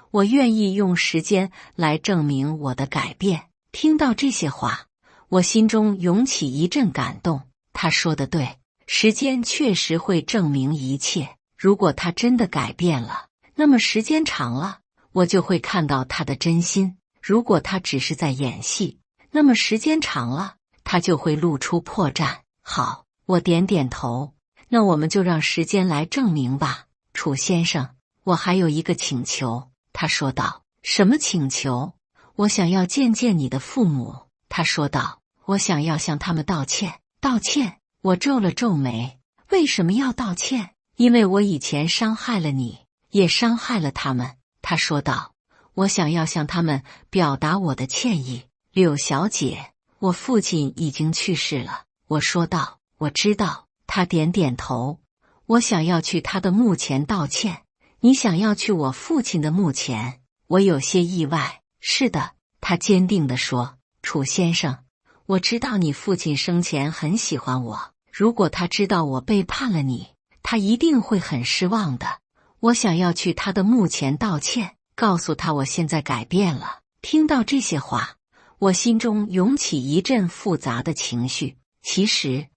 我愿意用时间来证明我的改变。听到这些话，我心中涌起一阵感动。他说得对，时间确实会证明一切。如果他真的改变了，那么时间长了，我就会看到他的真心。如果他只是在演戏，那么时间长了，他就会露出破绽。好，我点点头。那我们就让时间来证明吧。楚先生，我还有一个请求。他说道。什么请求？我想要见见你的父母。他说道。我想要向他们道歉。道歉？我皱了皱眉。为什么要道歉？因为我以前伤害了你，也伤害了他们。他说道。我想要向他们表达我的歉意。柳小姐，我父亲已经去世了。我说道。我知道。他点点头。我想要去他的墓前道歉。你想要去我父亲的墓前？我有些意外。是的，他坚定地说。楚先生，我知道你父亲生前很喜欢我，如果他知道我背叛了你，他一定会很失望的。我想要去他的墓前道歉，告诉他我现在改变了。听到这些话，我心中涌起一阵复杂的情绪。其实，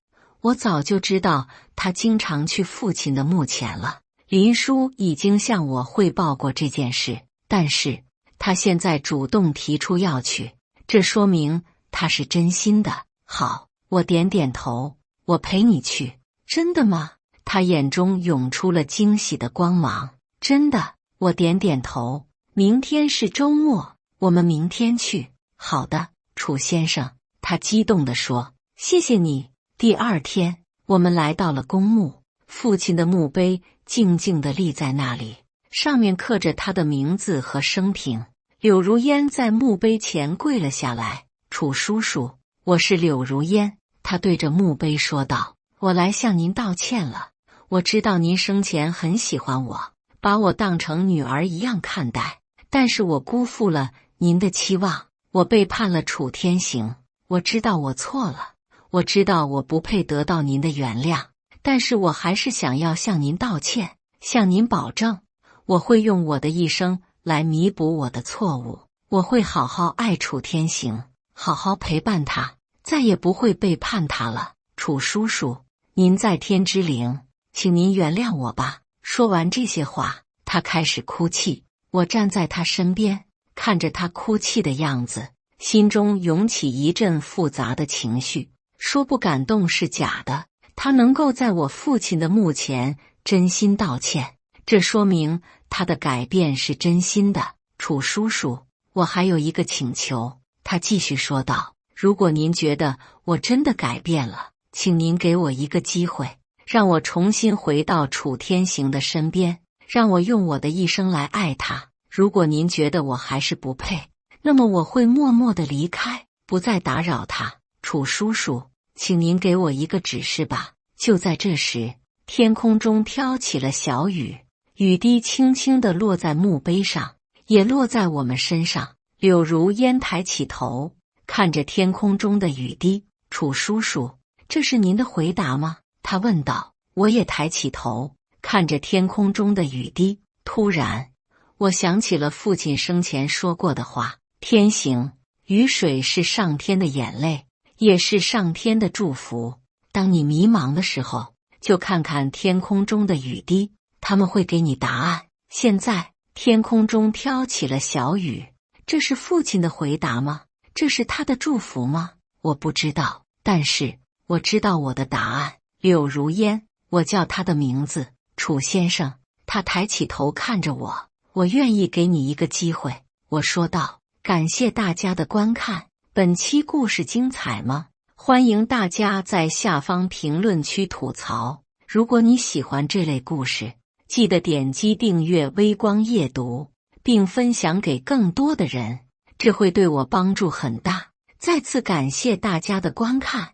我早就知道他经常去父亲的墓前了。林叔已经向我汇报过这件事，但是他现在主动提出要去，这说明他是真心的。好，我点点头，我陪你去。真的吗？他眼中涌出了惊喜的光芒。真的，我点点头。明天是周末，我们明天去。好的，楚先生，他激动地说，谢谢你。第二天，我们来到了公墓，父亲的墓碑静静地立在那里，上面刻着他的名字和生平。柳如烟在墓碑前跪了下来。楚叔叔，我是柳如烟，他对着墓碑说道，我来向您道歉了。我知道您生前很喜欢我，把我当成女儿一样看待，但是我辜负了您的期望，我背叛了楚天行。我知道我错了，我知道我不配得到您的原谅，但是我还是想要向您道歉，向您保证，我会用我的一生来弥补我的错误。我会好好爱楚天行，好好陪伴他，再也不会背叛他了。楚叔叔，您在天之灵，请您原谅我吧。说完这些话，他开始哭泣。我站在他身边，看着他哭泣的样子，心中涌起一阵复杂的情绪。说不感动是假的，他能够在我父亲的墓前真心道歉，这说明他的改变是真心的。楚叔叔，我还有一个请求，他继续说道，如果您觉得我真的改变了，请您给我一个机会，让我重新回到楚天行的身边，让我用我的一生来爱他。如果您觉得我还是不配，那么我会默默地离开，不再打扰他。楚叔叔，请您给我一个指示吧。就在这时，天空中飘起了小雨，雨滴轻轻地落在墓碑上，也落在我们身上。柳如烟抬起头，看着天空中的雨滴。楚叔叔，这是您的回答吗？他问道。我也抬起头，看着天空中的雨滴。突然，我想起了父亲生前说过的话，天行，雨水是上天的眼泪，也是上天的祝福。当你迷茫的时候，就看看天空中的雨滴，他们会给你答案。现在，天空中飘起了小雨，这是父亲的回答吗？这是他的祝福吗？我不知道，但是我知道我的答案。柳如烟，我叫他的名字，楚先生。他抬起头看着我，我愿意给你一个机会，我说道。感谢大家的观看，本期故事精彩吗？欢迎大家在下方评论区吐槽。如果你喜欢这类故事，记得点击订阅微光夜读，并分享给更多的人，这会对我帮助很大。再次感谢大家的观看。